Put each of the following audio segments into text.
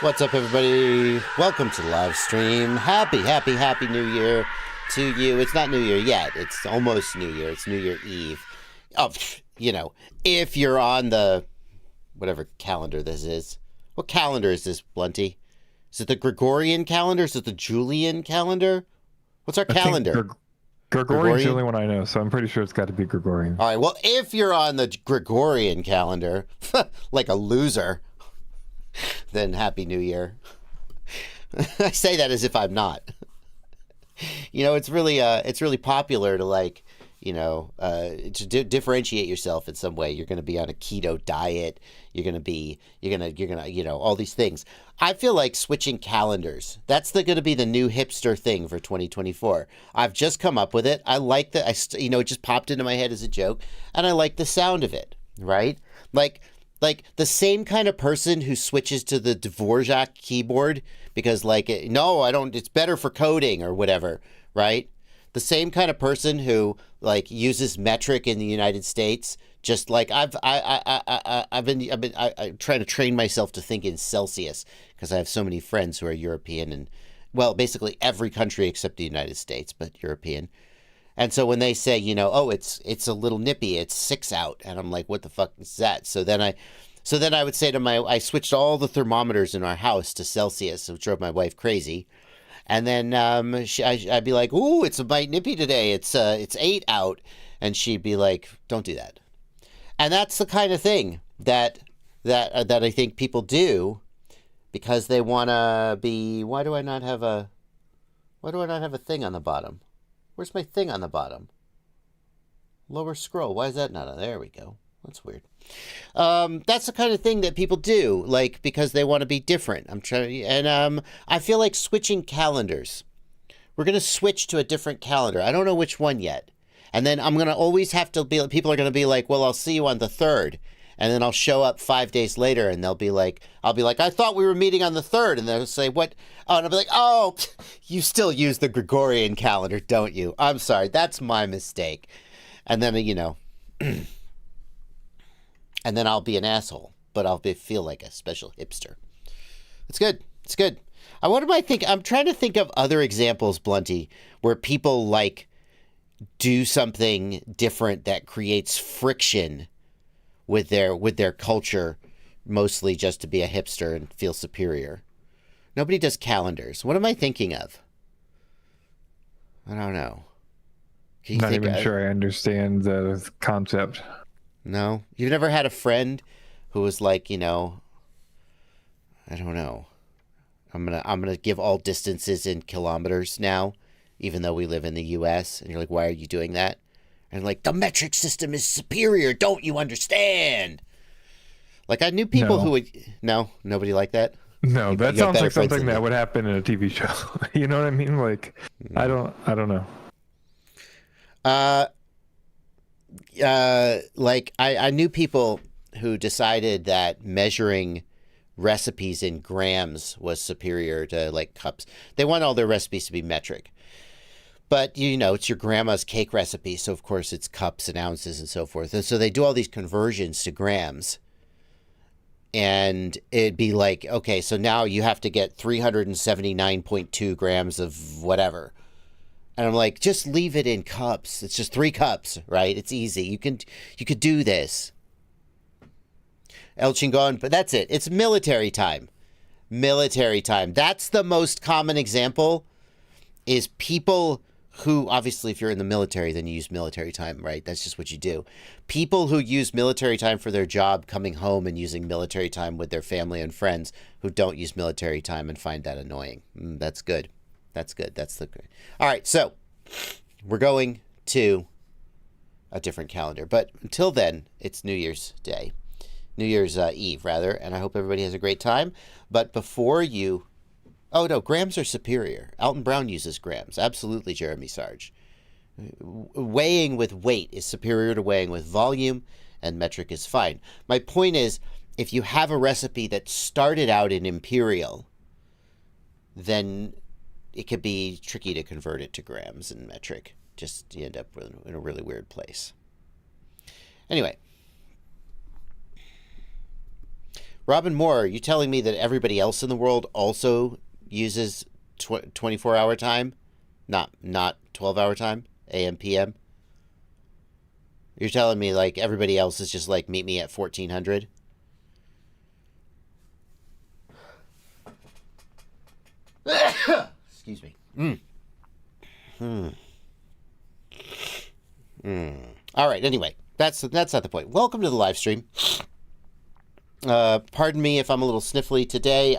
What's up, everybody? Welcome to the live stream. Happy New Year to you. It's not New Year yet. It's almost New Year. It's New Year Eve. Oh, you know, if you're on the whatever calendar this is. What calendar is this, Blunty? Is it the Gregorian calendar? Is it the Julian calendar? What's our calendar? Gregorian's the only one I know, so I'm pretty sure it's got to be Gregorian. All right, well, if you're on the Gregorian calendar, like a loser, then Happy New Year. I say that as if I'm not. You know, it's really popular to, like, you know, to differentiate yourself in some way. You're going to be on a keto diet. You're going to, you know, all these things. I feel like switching calendars. That's going to be the new hipster thing for 2024. I've just come up with it. I like that. You know, it just popped into my head as a joke, and I like the sound of it, right? Like the same kind of person who switches to the Dvorak keyboard because, like, no, I don't, it's better for coding or whatever, right? The same kind of person who, like, uses metric in the United States, just like I've been trying to train myself to think in Celsius because I have so many friends who are European and, well, basically every country except the United States, but European. And so when they say, you know, oh, it's a little nippy, it's 6 out, and I'm like, what the fuck is that? So then I would say to I switched all the thermometers in our house to Celsius, which drove my wife crazy. And then I'd be like, ooh, it's a bite nippy today. It's 8 out, and she'd be like, don't do that. And that's the kind of thing that I think people do because they want to be. Why do I not have a thing on the bottom? Where's my thing on the bottom? Lower scroll. Why is that not on? There we go. That's weird. That's the kind of thing that people do, like, because they want to be different. I feel like switching calendars. We're going to switch to a different calendar. I don't know which one yet. And then I'm going to always have to be, people are going to be like, well, I'll see you on the 3rd. And then I'll show up 5 days later and I'll be like, I thought we were meeting on the 3rd. And they'll say, what? Oh, and I'll be like, oh, you still use the Gregorian calendar, don't you? I'm sorry. That's my mistake. And then, you know, and then I'll be an asshole, but I'll feel like a special hipster. It's good. It's good. I'm trying to think of other examples, Blunty, where people, like, do something different that creates friction with their culture, mostly just to be a hipster and feel superior. Nobody does calendars. What am I thinking of? I don't know. Not even sure I understand the concept. No? You've never had a friend who was like, you know, I don't know. I'm gonna give all distances in kilometers now, even though we live in the US, and you're like, why are you doing that? And like, the metric system is superior, don't you understand? Like, I knew people who would... No? Nobody like that? No, that sounds like something that would happen in a TV show. You know what I mean? Like, I don't know. Like, I knew people who decided that measuring recipes in grams was superior to, like, cups. They want all their recipes to be metric. But, you know, it's your grandma's cake recipe, so of course it's cups and ounces and so forth. And so they do all these conversions to grams. And it'd be like, okay, so now you have to get 379.2 grams of whatever. And I'm like, just leave it in cups. It's just 3 cups, right? It's easy. You could do this. El Chingon, but that's it. It's military time. Military time. That's the most common example, is people who, obviously, if you're in the military, then you use military time, right? That's just what you do. People who use military time for their job, coming home and using military time with their family and friends who don't use military time and find that annoying. That's good. That's good. That's the good. All right, so we're going to a different calendar. But until then, it's New Year's Day. New Year's Eve, rather. And I hope everybody has a great time. But before you... Oh, no, grams are superior. Alton Brown uses grams. Absolutely, Jeremy Sarge. Weighing with weight is superior to weighing with volume, and metric is fine. My point is, if you have a recipe that started out in imperial, then it could be tricky to convert it to grams and metric. Just you end up in a really weird place. Anyway. Robin Moore, you telling me that everybody else in the world also uses 24-hour time? Not 12-hour time? AM, PM? You're telling me, like, everybody else is just like, meet me at 1400? Excuse me. All right, anyway, that's not the point. Welcome to the live stream. Pardon me if I'm a little sniffly today.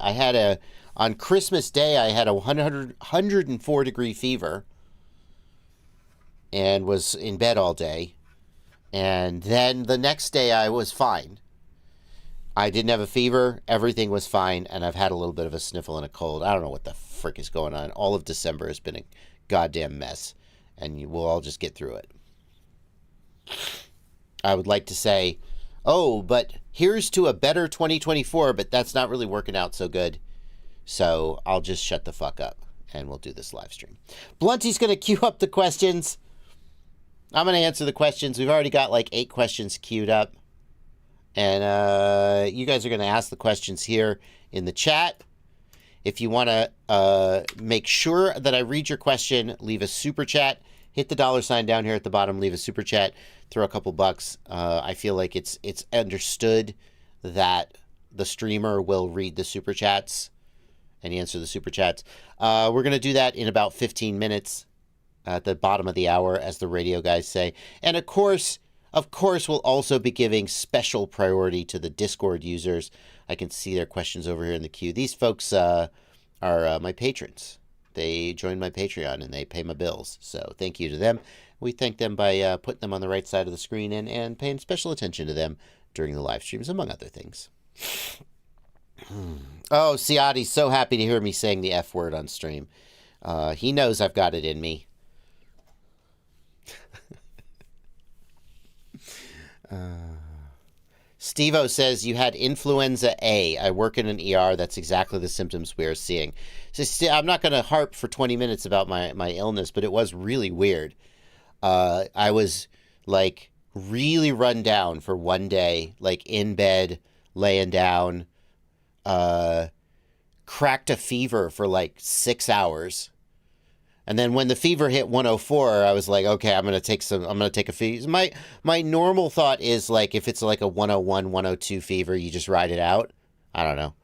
On Christmas Day, I had a 104-degree fever and was in bed all day. And then the next day, I was fine. I didn't have a fever. Everything was fine. And I've had a little bit of a sniffle and a cold. I don't know what the frick is going on. All of December has been a goddamn mess. And we'll all just get through it. I would like to say, oh, but here's to a better 2024. But that's not really working out so good. So I'll just shut the fuck up. And we'll do this live stream. Blunty's going to queue up the questions. I'm going to answer the questions. We've already got like 8 questions queued up. And you guys are going to ask the questions here in the chat. If you want to make sure that I read your question, leave a super chat. Hit the $ down here at the bottom. Leave a super chat. Throw a couple bucks. I feel like it's understood that the streamer will read the super chats and answer the super chats. We're going to do that in about 15 minutes. At the bottom of the hour, as the radio guys say. And of course, we'll also be giving special priority to the Discord users. I can see their questions over here in the queue. These folks are my patrons. They join my Patreon and they pay my bills. So thank you to them. We thank them by putting them on the right side of the screen and paying special attention to them during the live streams, among other things. Oh, Siadi's so happy to hear me saying the F word on stream. He knows I've got it in me. Steve-O says, you had influenza A. I work in an ER. That's exactly the symptoms we are seeing. So I'm not going to harp for 20 minutes about my illness, but it was really weird. I was, like, really run down for one day, like, in bed, laying down, cracked a fever for, like, 6 hours. And then when the fever hit 104, I was like, okay, I'm going to take a fever. My normal thought is like, if it's like a 101, 102 fever, you just ride it out. I don't know.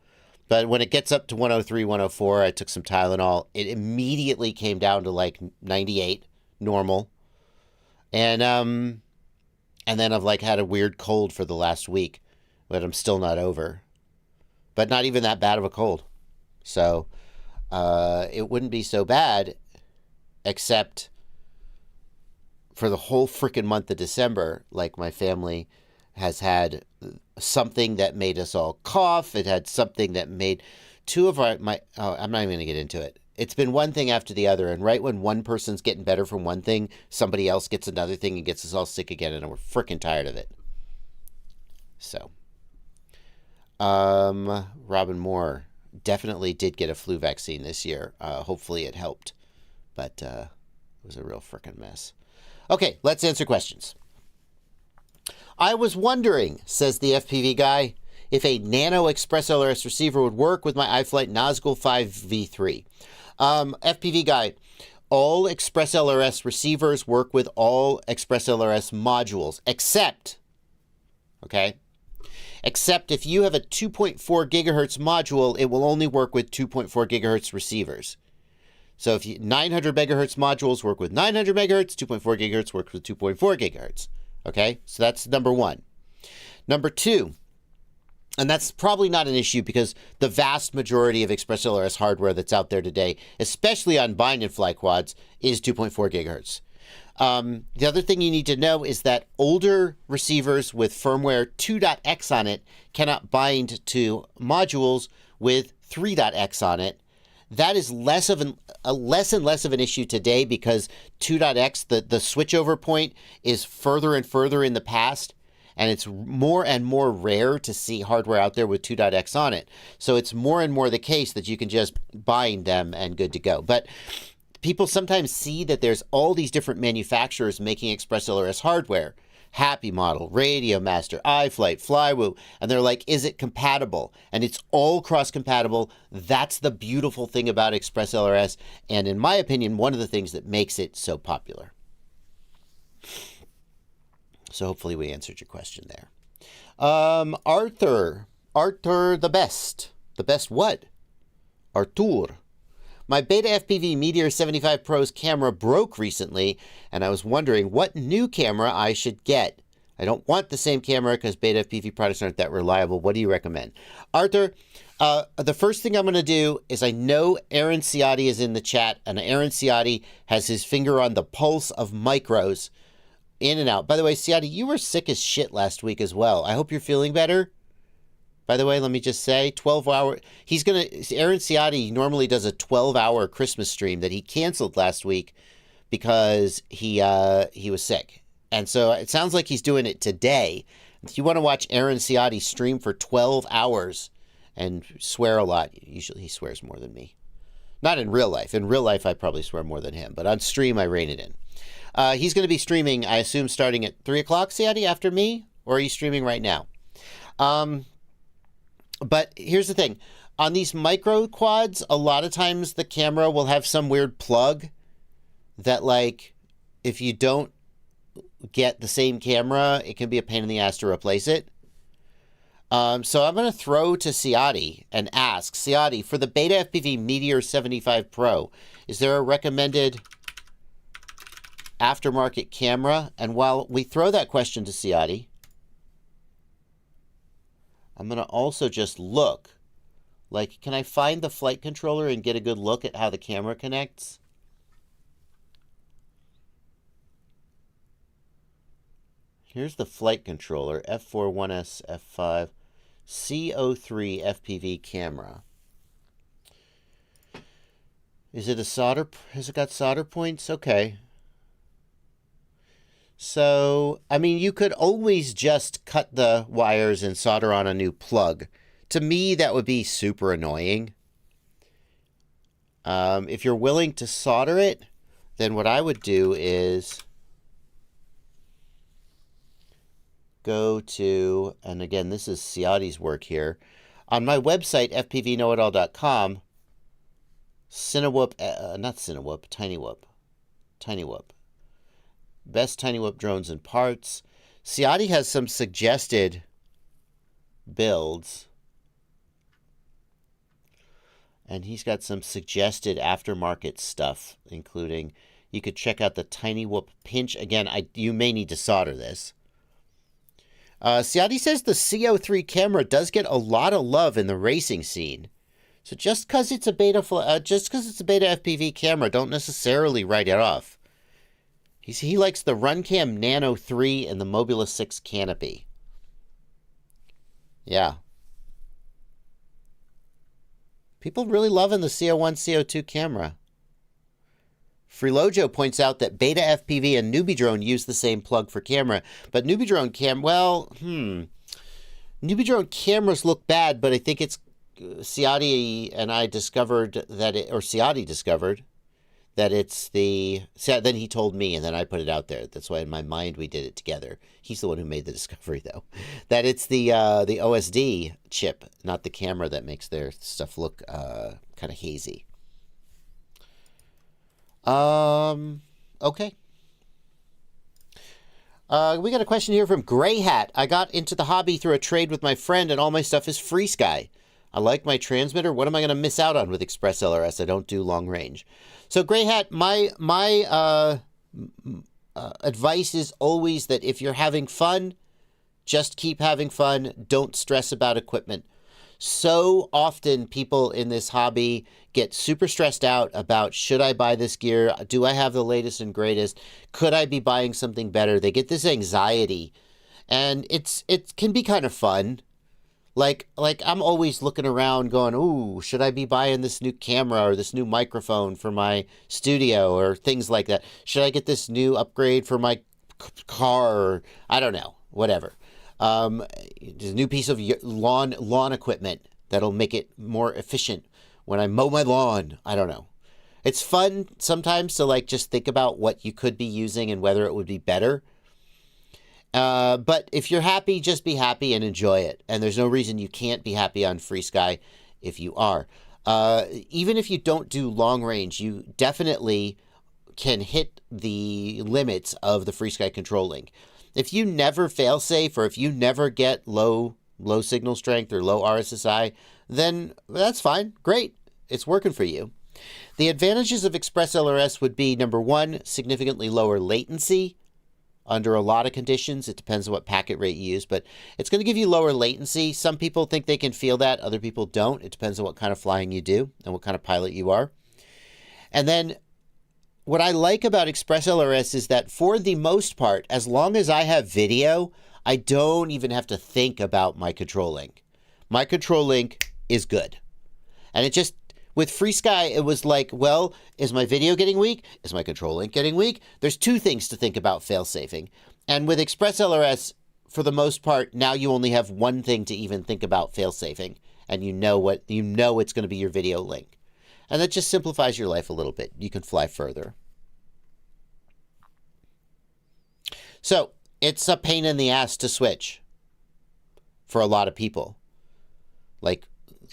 But when it gets up to 103, 104, I took some Tylenol. It immediately came down to like 98, normal. And then I've like had a weird cold for the last week, but I'm still not over. But not even that bad of a cold. So, it wouldn't be so bad. Except for the whole freaking month of December, like my family has had something that made us all cough. It had something that made I'm not even going to get into it. It's been one thing after the other. And right when one person's getting better from one thing, somebody else gets another thing and gets us all sick again. And we're freaking tired of it. So, Robin Moore definitely did get a flu vaccine this year. Hopefully it helped. But it was a real frickin' mess. Okay, let's answer questions. I was wondering, says the FPV guy, if a Nano Express LRS receiver would work with my Iflight Nazgul 5v3. FPV guy, all Express LRS receivers work with all Express LRS modules, except if you have a 2.4 gigahertz module, it will only work with 2.4 gigahertz receivers. So if 900 megahertz modules work with 900 megahertz, 2.4 gigahertz works with 2.4 gigahertz. Okay, so that's number one. Number two, and that's probably not an issue because the vast majority of Express LRS hardware that's out there today, especially on bind and fly quads, is 2.4 gigahertz. The other thing you need to know is that older receivers with firmware 2.x on it cannot bind to modules with 3.x on it. That is less and less of an issue today because 2.x, the switchover point, is further and further in the past, and it's more and more rare to see hardware out there with 2.x on it. So it's more and more the case that you can just bind them and good to go. But people sometimes see that there's all these different manufacturers making Express LRS hardware. Happy Model, Radio Master, iFlight, Flywoo, and they're like, is it compatible? And it's all cross-compatible. That's the beautiful thing about Express LRS, and in my opinion, one of the things that makes it so popular. So hopefully we answered your question there. Arthur the best. The best what? Artur. My Beta FPV Meteor 75 Pro's camera broke recently, and I was wondering what new camera I should get. I don't want the same camera because Beta FPV products aren't that reliable. What do you recommend? Arthur, the first thing I'm going to do is I know Aaron Ciotti is in the chat, and Aaron Ciotti has his finger on the pulse of micros in and out. By the way, Ciotti, you were sick as shit last week as well. I hope you're feeling better. By the way, let me just say, 12-hour... Aaron Ciotti normally does a 12-hour Christmas stream that he canceled last week because he was sick. And so it sounds like he's doing it today. If you want to watch Aaron Ciotti stream for 12 hours and swear a lot, usually he swears more than me. Not in real life. In real life, I probably swear more than him. But on stream, I rein it in. He's going to be streaming, I assume, starting at 3 o'clock, Ciotti, after me? Or are you streaming right now? But here's the thing. On these micro quads, a lot of times the camera will have some weird plug that, like, if you don't get the same camera, it can be a pain in the ass to replace it. So I'm going to throw to Ciotti and ask, Ciotti, for the Beta FPV Meteor 75 Pro, is there a recommended aftermarket camera? And while we throw that question to Ciotti, I'm going to also just look. Like, can I find the flight controller and get a good look at how the camera connects? Here's the flight controller, F41S, F5, CO3 FPV camera. Is it a solder? Has it got solder points? Okay. So, I mean, you could always just cut the wires and solder on a new plug. To me, that would be super annoying. If you're willing to solder it, then what I would do is go to, and again, this is Ciotti's work here. On my website, fpvknowitall.com, Tiny Whoop. Best Tiny Whoop drones and parts. Ciotti has some suggested builds. And he's got some suggested aftermarket stuff, including, you could check out the Tiny Whoop Pinch. Again, you may need to solder this. Ciotti says the CO3 camera does get a lot of love in the racing scene. So just because it's a beta FPV camera, don't necessarily write it off. He likes the Runcam Nano 3 and the Mobula 6 Canopy. Yeah. People really loving the CO1, CO2 camera. Freelojo points out that Beta FPV and Newbie Drone use the same plug for camera, but Newbie Drone Newbie Drone cameras look bad, but I think it's Ciotti and I discovered that Ciotti discovered that it's then he told me, and then I put it out there. That's why in my mind we did it together. He's the one who made the discovery, though. That it's the OSD chip, not the camera, that makes their stuff look kind of hazy. Okay. We got a question here from Grey Hat. I got into the hobby through a trade with my friend, and all my stuff is FreeSky. I like my transmitter. What am I going to miss out on with Express LRS? I don't do long range. So Grey Hat, my advice is always that if you're having fun, just keep having fun. Don't stress about equipment. So often people in this hobby get super stressed out about, should I buy this gear? Do I have the latest and greatest? Could I be buying something better? They get this anxiety, and it can be kind of fun. Like I'm always looking around going, ooh, should I be buying this new camera or this new microphone for my studio or things like that? Should I get this new upgrade for my car? Or, I don't know, whatever. A new piece of lawn equipment that'll make it more efficient when I mow my lawn. I don't know. It's fun sometimes to just think about what you could be using and whether it would be better. But if you're happy, just be happy and enjoy it. And there's no reason you can't be happy on FrSky if you are. Even if you don't do long range, you definitely can hit the limits of the FrSky control link. If you never fail safe, or if you never get low signal strength or low RSSI, then that's fine. Great. It's working for you. The advantages of ExpressLRS would be, number one, significantly lower latency under a lot of conditions. It depends on what packet rate you use, but it's going to give you lower latency. Some people think they can feel that. Other people don't. It depends on what kind of flying you do and what kind of pilot you are. And then what I like about ExpressLRS is that for the most part, as long as I have video, I don't even have to think about my control link. My control link is good. And it just, with FrSky, it was like, well, is my video getting weak? Is my control link getting weak? There's two things to think about fail-safing. And with ExpressLRS, for the most part, now you only have one thing to even think about fail-safing. And you know it's going to be your video link. And that just simplifies your life a little bit. You can fly further. So, it's a pain in the ass to switch for a lot of people. Like,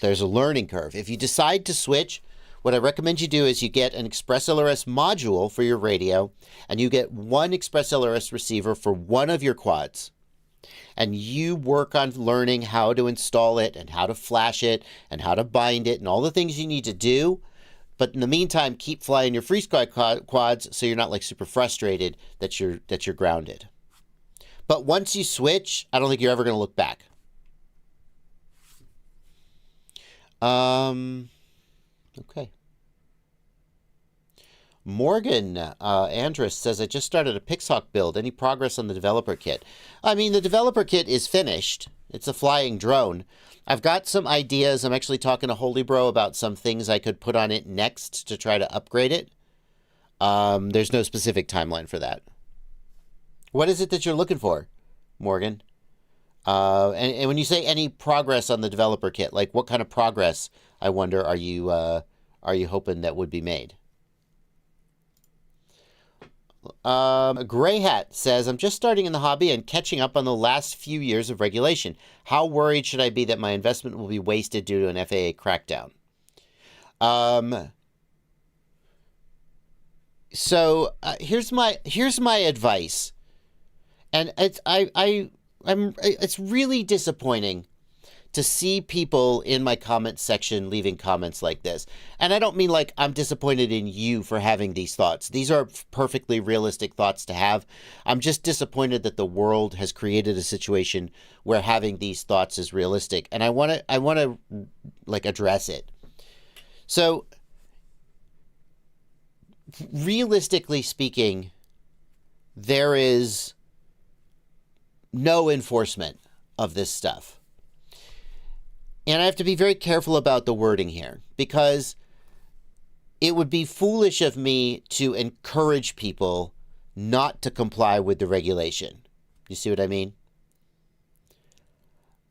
there's a learning curve. If you decide to switch, what I recommend you do is you get an ExpressLRS module for your radio, and you get one ExpressLRS receiver for one of your quads. And you work on learning how to install it and how to flash it and how to bind it and all the things you need to do. But in the meantime, keep flying your FrSky quads so you're not like super frustrated that you're grounded. But once you switch, I don't think you're ever going to look back. Okay. Morgan Andrus says, I just started a Pixhawk build. Any progress on the developer kit? I mean, the developer kit is finished. It's a flying drone. I've got some ideas. I'm actually talking to Holy Bro about some things I could put on it next to try to upgrade it. There's no specific timeline for that. What is it that you're looking for, Morgan? And when you say any progress on the developer kit, like what kind of progress, I wonder, are you hoping that would be made? Gray Hat says, I'm just starting in the hobby and catching up on the last few years of regulation. How worried should I be that my investment will be wasted due to an FAA crackdown? So here's my advice, and it's really disappointing to see people in my comment section leaving comments like this. And I don't mean like I'm disappointed in you for having these thoughts. These are perfectly realistic thoughts to have. I'm just disappointed that the world has created a situation where having these thoughts is realistic. And I want to like address it. So realistically speaking, there is no enforcement of this stuff. And I have to be very careful about the wording here, because it would be foolish of me to encourage people not to comply with the regulation. You see what I mean?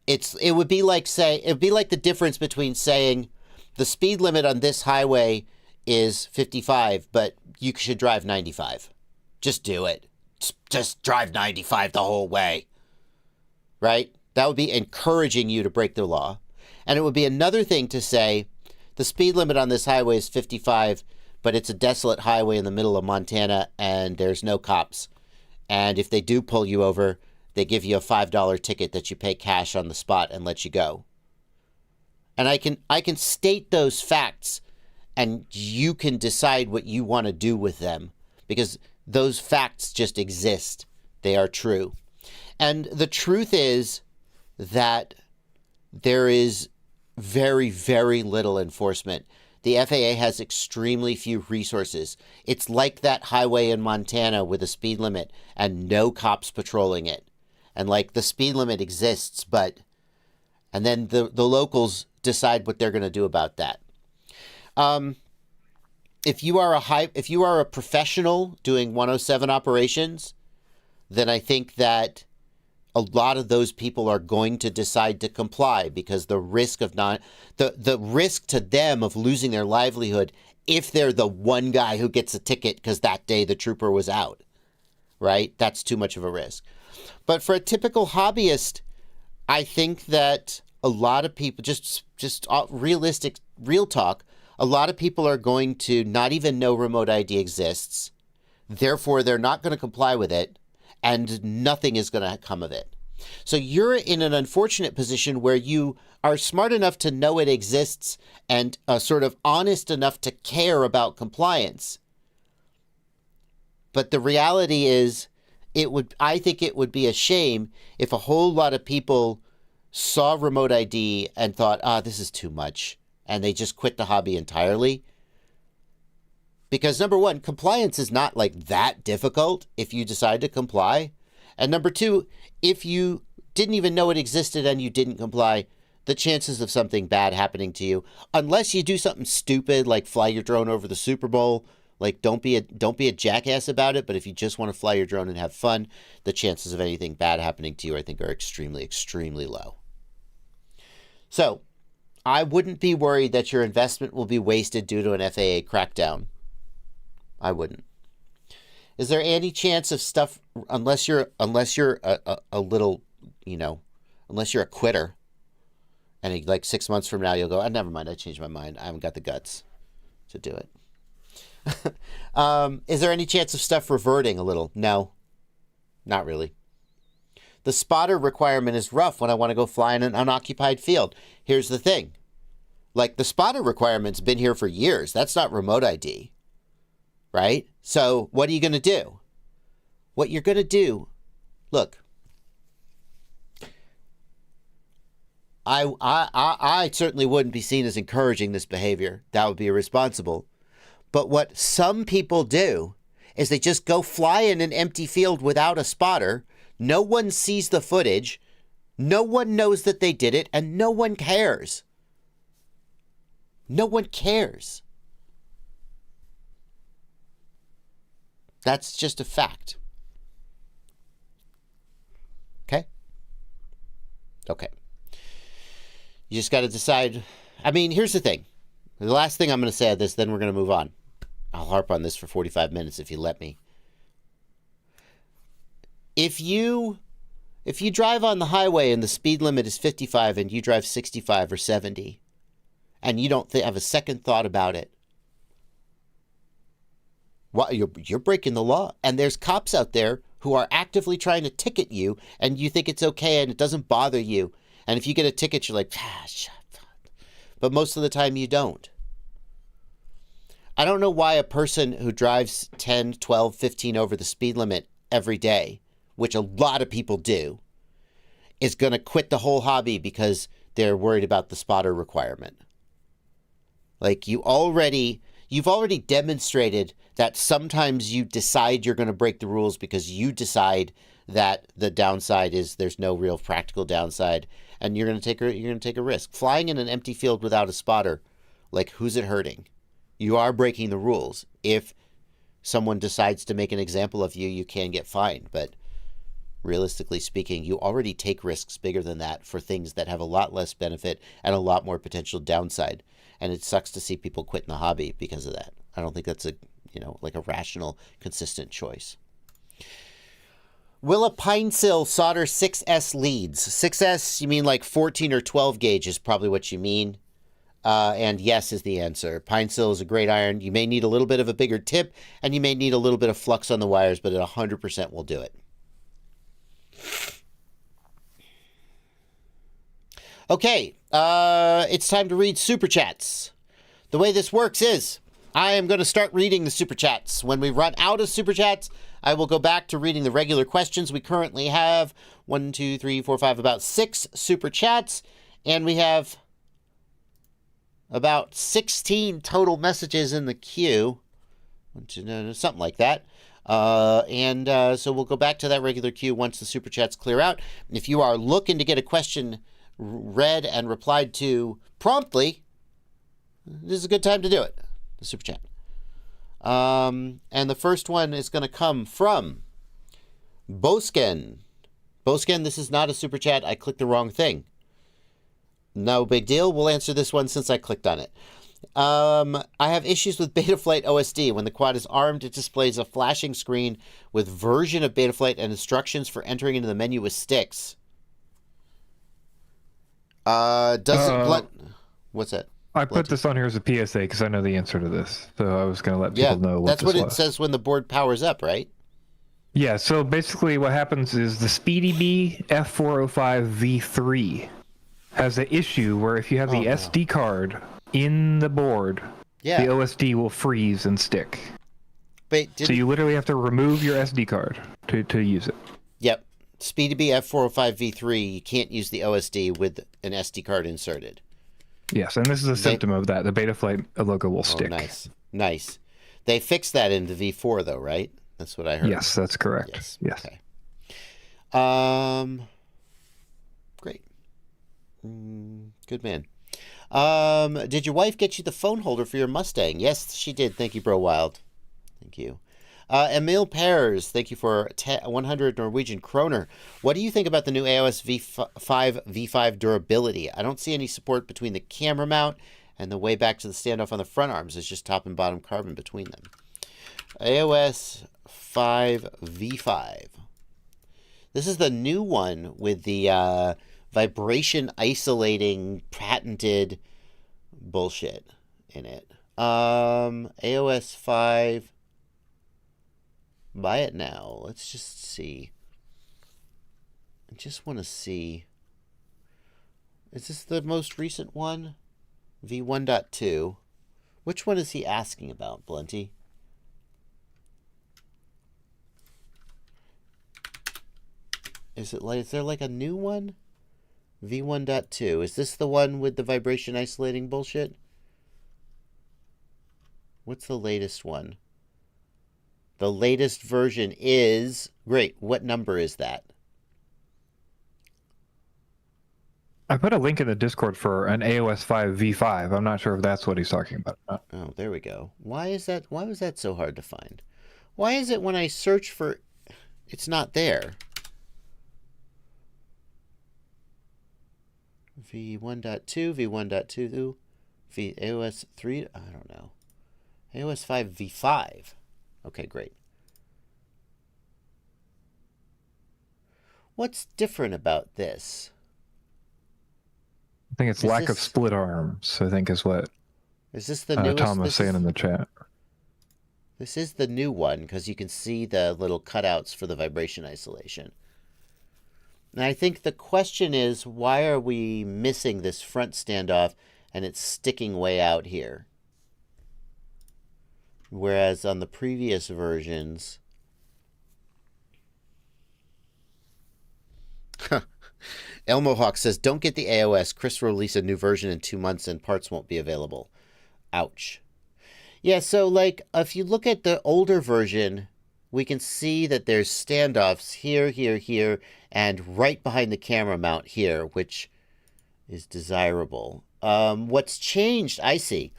It would be like the difference between saying the speed limit on this highway is 55, but you should drive 95. Just do it. Just drive 95 the whole way. Right? That would be encouraging you to break the law. And it would be another thing to say, the speed limit on this highway is 55, but it's a desolate highway in the middle of Montana and there's no cops. And if they do pull you over, they give you a $5 ticket that you pay cash on the spot and let you go. And I can state those facts, and you can decide what you want to do with them, because those facts just exist. They are true. And the truth is that there is very, very little enforcement. The FAA has extremely few resources. It's like that highway in Montana with a speed limit and no cops patrolling it. And like the speed limit exists, and then the locals decide what they're going to do about that. If you are a professional doing 107 operations, then I think that a lot of those people are going to decide to comply, because the risk to them of losing their livelihood if they're the one guy who gets a ticket because that day the trooper was out, right? That's too much of a risk. But for a typical hobbyist, I think that a lot of people, just real talk, a lot of people are going to not even know remote ID exists. Therefore, they're not going to comply with it, and nothing is going to come of it. So you're in an unfortunate position where you are smart enough to know it exists and sort of honest enough to care about compliance. But the reality is, I think it would be a shame if a whole lot of people saw remote ID and thought, this is too much, and they just quit the hobby entirely. Because number one, compliance is not like that difficult if you decide to comply. And number two, if you didn't even know it existed and you didn't comply, the chances of something bad happening to you, unless you do something stupid like fly your drone over the Super Bowl, like don't be a jackass about it, but if you just want to fly your drone and have fun, the chances of anything bad happening to you, I think, are extremely, extremely low. So I wouldn't be worried that your investment will be wasted due to an FAA crackdown. I wouldn't. Is there any chance of stuff, unless you're a little, unless you're a quitter, and like 6 months from now you'll go, never mind, I changed my mind. I haven't got the guts to do it. Is there any chance of stuff reverting a little? No, not really. The spotter requirement is rough when I want to go fly in an unoccupied field. Here's the thing. Like, the spotter requirement's been here for years. That's not remote ID. Right? So what are you going to do? What you're going to do, look, I certainly wouldn't be seen as encouraging this behavior. That would be irresponsible. But what some people do is they just go fly in an empty field without a spotter. No one sees the footage. No one knows that they did it, and no one cares. No one cares. That's just a fact. Okay? Okay. You just got to decide. I mean, here's the thing. The last thing I'm going to say on this, then we're going to move on. I'll harp on this for 45 minutes if you let me. If you drive on the highway and the speed limit is 55 and you drive 65 or 70, and you don't have a second thought about it, well, you're breaking the law. And there's cops out there who are actively trying to ticket you, and you think it's okay and it doesn't bother you. And if you get a ticket, you're like, shut up. But most of the time you don't. I don't know why a person who drives 10, 12, 15 over the speed limit every day, which a lot of people do, is going to quit the whole hobby because they're worried about the spotter requirement. Like, you've already demonstrated that sometimes you decide you're going to break the rules because you decide that the downside is there's no real practical downside, and you're going to take a risk. Flying in an empty field without a spotter, like, who's it hurting? You are breaking the rules. If someone decides to make an example of you, you can get fined, but realistically speaking, you already take risks bigger than that for things that have a lot less benefit and a lot more potential downside. And it sucks to see people quit in the hobby because of that. I don't think that's a rational, consistent choice. Will a pine sill solder 6S leads? 6S, you mean like 14 or 12 gauge is probably what you mean. And yes is the answer. Pine sill is a great iron. You may need a little bit of a bigger tip, and you may need a little bit of flux on the wires, but it 100% will do it. Okay, it's time to read Super Chats. The way this works is I am going to start reading the Super Chats. When we run out of Super Chats, I will go back to reading the regular questions. We currently have 1, 2, 3, 4, 5, about 6 Super Chats, and we have about 16 total messages in the queue. Something like that. So we'll go back to that regular queue once the Super Chats clear out. If you are looking to get a question read and replied to promptly, this is a good time to do it. The Super Chat. And the first one is going to come from Bosken. Bosken, this is not a Super Chat. I clicked the wrong thing. No big deal. We'll answer this one since I clicked on it. I have issues with Betaflight OSD. When the quad is armed, it displays a flashing screen with version of Betaflight and instructions for entering into the menu with sticks. What's that? I put this on here as a PSA because I know the answer to this. So I was going to let people know what that's this what was. It says when the board powers up, right? Yeah, so basically what happens is the SpeedyBee F405 V3 has an issue where if you have the SD card in the board, the OSD will freeze and stick. So you literally have to remove your SD card to use it. Yep. SpeedyBee F405 V3, you can't use the OSD with an SD card inserted. Yes, and this is a symptom of that. The Betaflight logo will stick. Nice. They fixed that in the V4, though, right? That's what I heard. Yes, that's correct. Yes. Okay. Great. Good man. Did your wife get you the phone holder for your Mustang? Yes, she did. Thank you, Bro Wild. Thank you. Emil Pears, thank you for 100 Norwegian kroner. What do you think about the new AOS V5 durability? I don't see any support between the camera mount and the way back to the standoff on the front arms. It's just top and bottom carbon between them. AOS 5 V5. This is the new one with the vibration isolating patented bullshit in it. AOS 5. Buy it now. Let's just see. I just want to see. Is this the most recent one? V1.2. Which one is he asking about, Blunty? Is there like a new one? V1.2. Is this the one with the vibration isolating bullshit? What's the latest one? The latest version is... Great. What number is that? I put a link in the Discord for an AOS 5 V5. I'm not sure if that's what he's talking about. Oh, there we go. Why is that? Why was that so hard to find? Why is it when I search for... It's not there? V1.2, V1.2, AOS 3... I don't know. AOS 5 V5. Okay, great. What's different about this? I think it's lack of split arms, I think is what is this the newest? Tom was saying in the chat. This is the new one because you can see the little cutouts for the vibration isolation. And I think the question is, why are we missing this front standoff and it's sticking way out here? Whereas on the previous versions... Elmo Hawk says, don't get the AOS. Chris will release a new version in 2 months and parts won't be available. Ouch. Yeah, so like if you look at the older version, we can see that there's standoffs here, here, here, and right behind the camera mount here, which is desirable. What's changed, I see.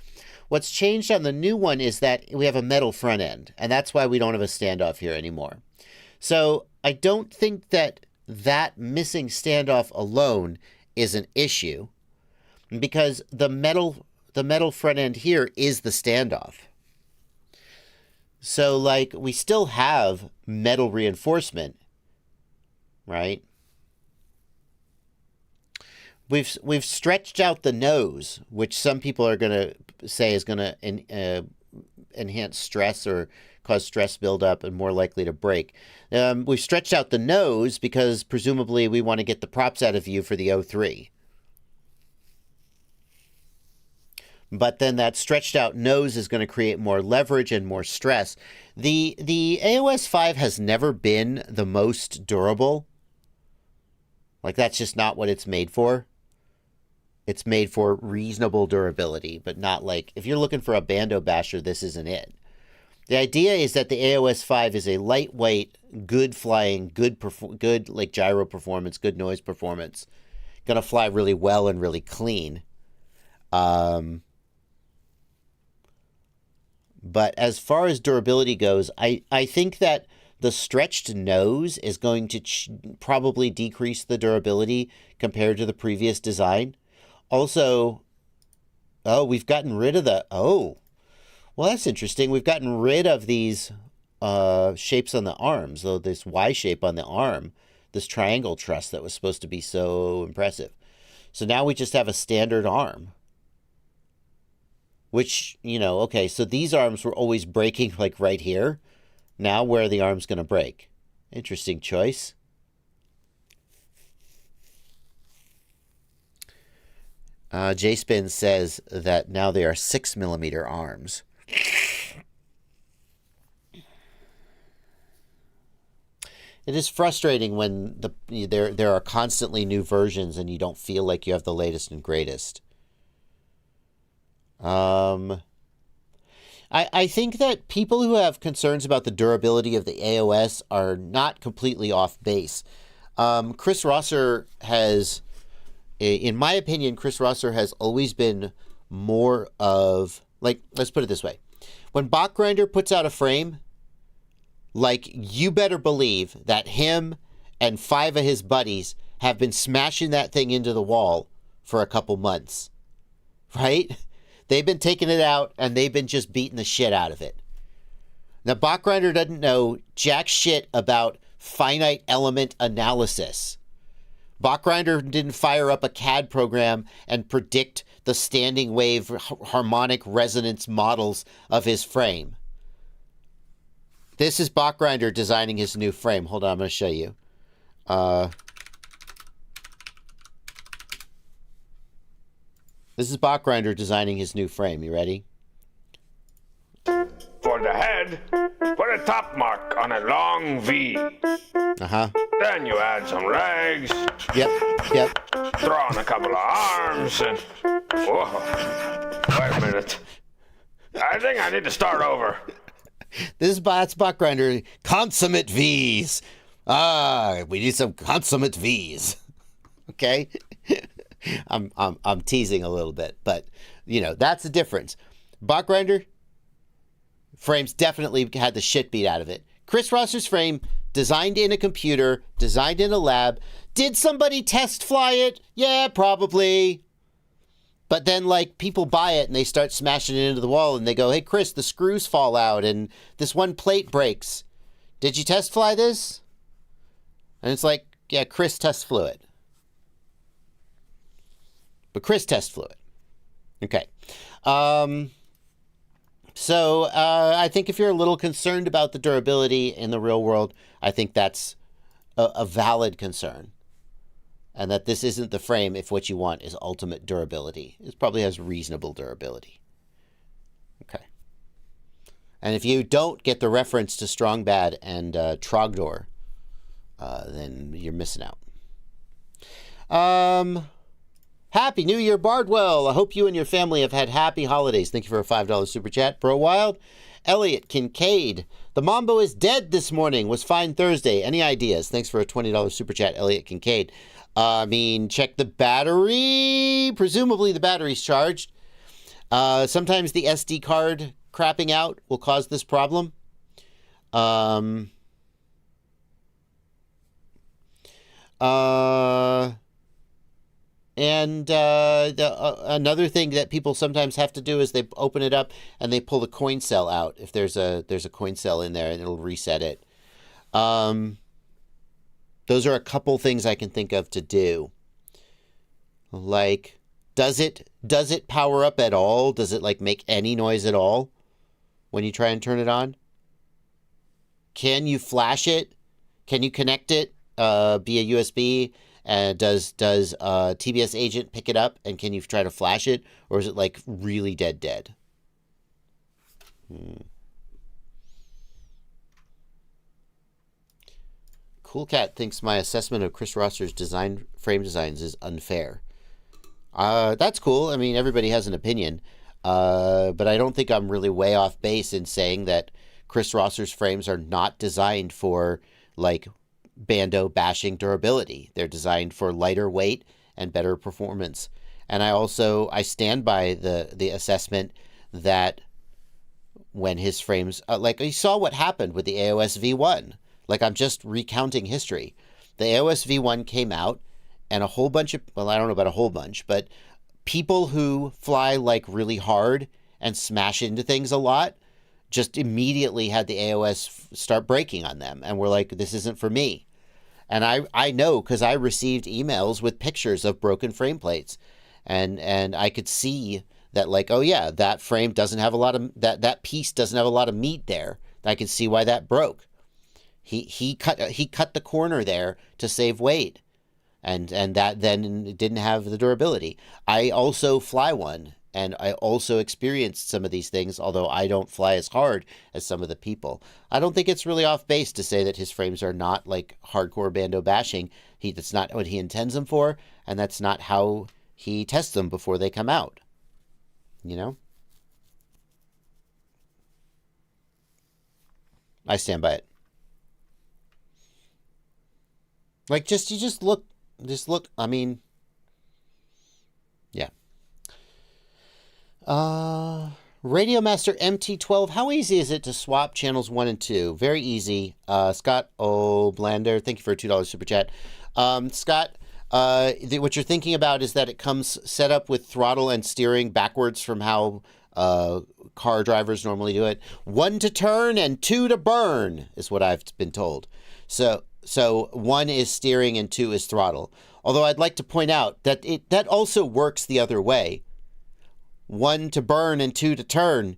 What's changed on the new one is that we have a metal front end, and that's why we don't have a standoff here anymore. So I don't think that missing standoff alone is an issue, because the metal front end here is the standoff. So like we still have metal reinforcement, right? We've stretched out the nose, which some people are going to say is going to enhance stress or cause stress buildup and more likely to break. We've stretched out the nose because presumably we want to get the props out of view for the O3. But then that stretched out nose is going to create more leverage and more stress. The AOS 5 has never been the most durable. Like that's just not what it's made for. It's made for reasonable durability, but not like, if you're looking for a bando basher, this isn't it. The idea is that the AOS 5 is a lightweight, good flying, good like gyro performance, good noise performance. Going to fly really well and really clean. But as far as durability goes, I think that the stretched nose is going to probably decrease the durability compared to the previous design. Also, Oh, we've gotten rid of the... Oh. Well, that's interesting. We've gotten rid of these shapes on the arms, though this Y shape on the arm, this triangle truss that was supposed to be so impressive. So now we just have a standard arm. Which, you know, okay, so these arms were always breaking like right here. Now where are the arms going to break? Interesting choice. J-Spin says that now they are 6mm arms. It is frustrating when there are constantly new versions and you don't feel like you have the latest and greatest. I think that people who have concerns about the durability of the AOS are not completely off base. Chris Rosser has, in my opinion, Chris Rosser has always been more of, like, let's put it this way. When Bot Grinder puts out a frame, like, you better believe that him and 5 of his buddies have been smashing that thing into the wall for a couple months, right? They've been taking it out, and they've been just beating the shit out of it. Now, Bot Grinder doesn't know jack shit about finite element analysis. Bot Grinder didn't fire up a CAD program and predict the standing wave harmonic resonance models of his frame. This is Bot Grinder designing his new frame. Hold on, I'm going to show you. This is Bot Grinder designing his new frame. You ready? For the head, put a top mark on a long V. Uh-huh. Then you add some legs. Yep. Throw on a couple of arms and... Whoa. Wait a minute. I think I need to start over. This is Bot Grinder. Consummate V's. We need some consummate V's. Okay? I'm teasing a little bit, but, you know, that's the difference. Bot Grinder frames definitely had the shit beat out of it. Chris Rosser's frame, designed in a computer, designed in a lab. Did somebody test fly it? Yeah, probably. But then, like, people buy it and they start smashing it into the wall and they go, hey, Chris, the screws fall out and this one plate breaks. Did you test fly this? And it's like, yeah, Chris test flew it. But Chris test flew it. Okay. So I think if you're a little concerned about the durability in the real world, I think that's a valid concern. And that this isn't the frame if what you want is ultimate durability. It probably has reasonable durability. Okay. And if you don't get the reference to Strong Bad and Trogdor, then you're missing out. Happy New Year, Bardwell. I hope you and your family have had happy holidays. Thank you for a $5 super chat. Bro Wild. Elliotcade. The Mambo is dead this morning. Was fine Thursday. Any ideas? Thanks for a $20 super chat, Elliotcade. I mean, check the battery. Presumably the battery's charged. Sometimes the SD card crapping out will cause this problem. Another thing that people sometimes have to do is they open it up and they pull the coin cell out. If there's a coin cell in there, and it'll reset it. Those are a couple things I can think of to do. Like, does it power up at all? Does it like make any noise at all when you try and turn it on? Can you flash it? Can you connect it via USB? Does TBS Agent pick it up, and can you try to flash it, or is it like really dead? CoolCat thinks my assessment of Chris Rosser's frame designs is unfair. That's cool. I mean, everybody has an opinion, but I don't think I'm really way off base in saying that Chris Rosser's frames are not designed for like bando bashing durability. They're designed for lighter weight and better performance. And I stand by the assessment that when his frames, like you saw what happened with the AOS V1. Like, I'm just recounting history. The AOS V1 came out, and a whole bunch of, well, I don't know about a whole bunch, but people who fly like really hard and smash into things a lot just immediately had the AOS start breaking on them. And were like, this isn't for me. And I know because I received emails with pictures of broken frame plates. And I could see that, like, oh yeah, that frame doesn't have a lot of, that piece doesn't have a lot of meat there. I can see why that broke. He cut the corner there to save weight. And that then didn't have the durability. I also fly one, and I also experienced some of these things, although I don't fly as hard as some of the people. I don't think it's really off base to say that his frames are not like hardcore bando bashing. That's not what he intends them for, and that's not how he tests them before they come out. You know? I stand by it. Like, just look, I mean, yeah. Radio Master MT12, how easy is it to swap channels 1 and 2? Very easy. Scott O'Blander, thank you for a $2 super chat. Scott, what you're thinking about is that it comes set up with throttle and steering backwards from how car drivers normally do it. 1 to turn and 2 to burn is what I've been told. So 1 is steering and 2 is throttle. Although I'd like to point out that that also works the other way. 1 to burn and 2 to turn,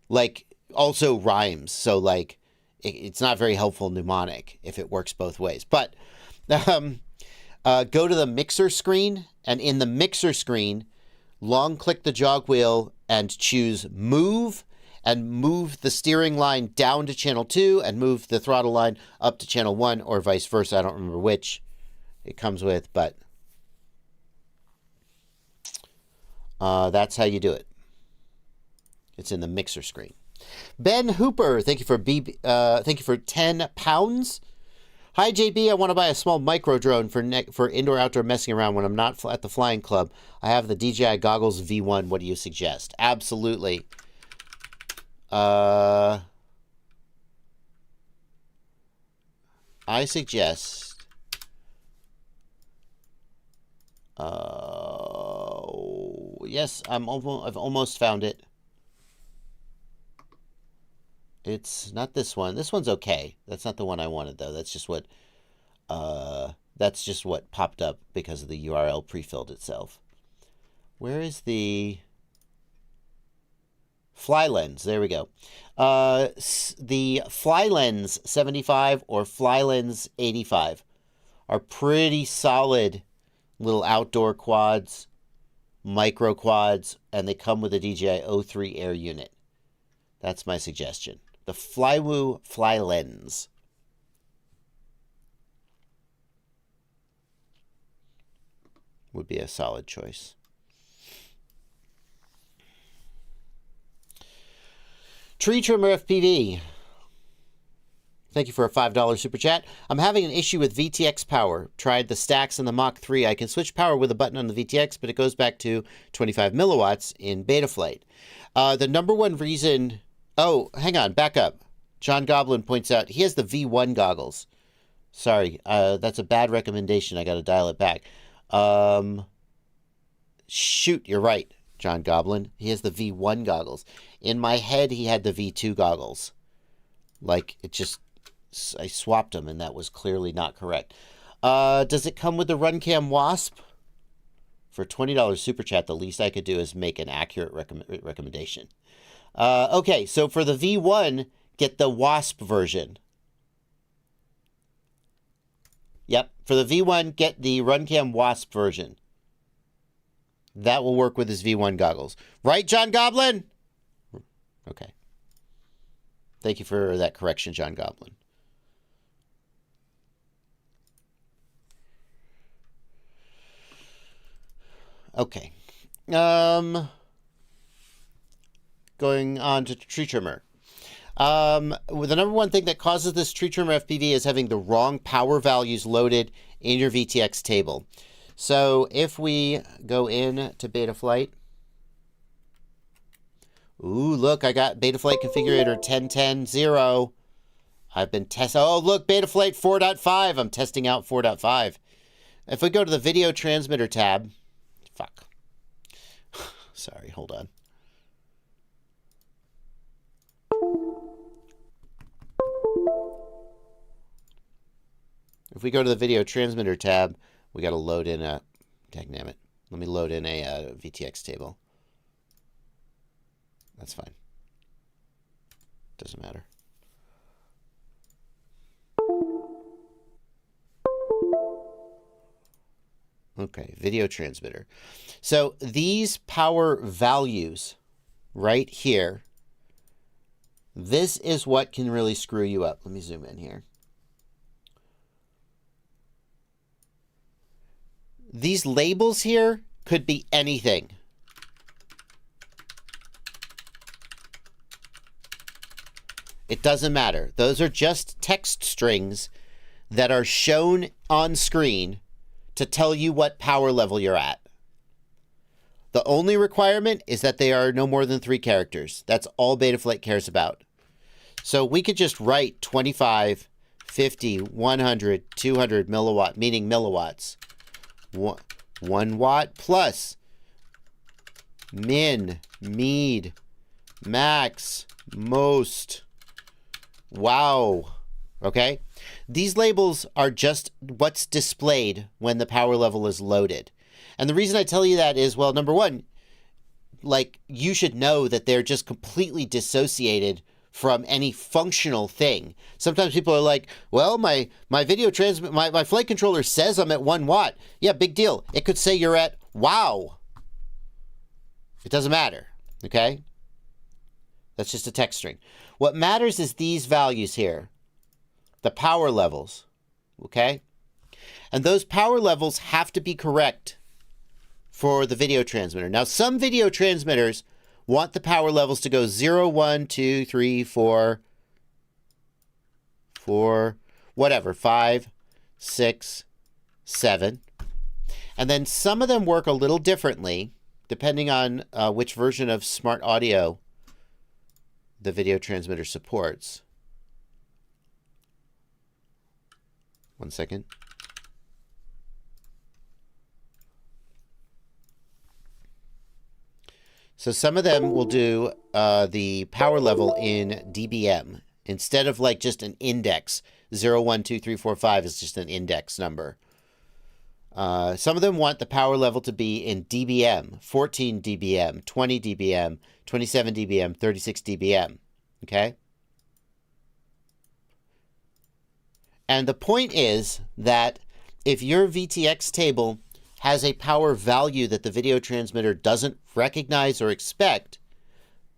like, also rhymes. So, like, it's not very helpful mnemonic if it works both ways. But go to the mixer screen, and in the mixer screen, long click the jog wheel and choose move, and move the steering line down to channel 2 and move the throttle line up to channel 1, or vice versa. I don't remember which it comes with, but that's how you do it. It's in the mixer screen. Ben Hooper, thank you for 10 pounds. Hi JB, I want to buy a small micro drone for indoor outdoor messing around when I'm not at the flying club. I have the DJI goggles V1. What do you suggest? Absolutely. I suggest yes, I've almost found it. It's not this one. This one's okay. That's not the one I wanted though. That's just what popped up because of the URL pre-filled itself. Where is the Fly Lens? There we go. The Fly Lens 75 or Fly Lens 85 are pretty solid little outdoor quads, micro quads, and they come with a DJI O3 Air unit. That's my suggestion. The Flywoo Fly Lens. Would be a solid choice. Tree Trimmer FPV. Thank you for a $5 super chat. I'm having an issue with VTX power. Tried the stacks and the Mach 3. I can switch power with a button on the VTX, but it goes back to 25 milliwatts in Betaflight. The number one reason... Oh, hang on. Back up. John Goblin points out he has the V1 goggles. Sorry. That's a bad recommendation. I got to dial it back. Shoot, you're right, John Goblin. He has the V1 goggles. In my head, he had the V2 goggles. Like, it just... I swapped them, and that was clearly not correct. Does it come with the RunCam Wasp? For $20 super chat, the least I could do is make an accurate recommendation. Okay, so for the V1, get the Wasp version. Yep, for the V1, get the RunCam Wasp version. That will work with his V1 goggles. Right, John Goblin? Okay. Thank you for that correction, John Goblin. Okay. Going on to Tree Trimmer. The number one thing that causes this Tree Trimmer FPV is having the wrong power values loaded in your VTX table. So if we go in to Betaflight. Ooh, look, I got Betaflight configurator 10.10.0. I've been testing. Oh, look, Betaflight 4.5. I'm testing out 4.5. If we go to the video transmitter tab. Fuck. Sorry, hold on. If we go to the video transmitter tab, we got to load in a, dangnammit. Let me load in a VTX table. That's fine. Doesn't matter. Okay, video transmitter. So these power values right here, this is what can really screw you up. Let me zoom in here. These labels here could be anything. It doesn't matter. Those are just text strings that are shown on screen to tell you what power level you're at. The only requirement is that they are no more than 3 characters. That's all Betaflight cares about. So we could just write 25, 50, 100, 200 milliwatt, meaning milliwatts. 1 watt plus min, med, max, most. Wow. Okay? These labels are just what's displayed when the power level is loaded. And the reason I tell you that is, well, number one, like, you should know that they're just completely dissociated from any functional thing. Sometimes people are like, well, my video transmit, my flight controller says I'm at 1 watt. Yeah, big deal. It could say you're at wow. It doesn't matter. Okay? That's just a text string. What matters is these values here. The power levels. Okay? And those power levels have to be correct for the video transmitter. Now, some video transmitters want the power levels to go 0, 1, 2, 3, 4, whatever, 5, 6, 7. And then some of them work a little differently, depending on which version of smart audio the video transmitter supports. 1 second. So some of them will do the power level in dBm. Instead of like just an index, 0, 1, 2, 3, 4, 5 is just an index number. Some of them want the power level to be in dBm, 14 dBm, 20 dBm, 27 dBm, 36 dBm. Okay? And the point is that if your VTX table has a power value that the video transmitter doesn't recognize or expect,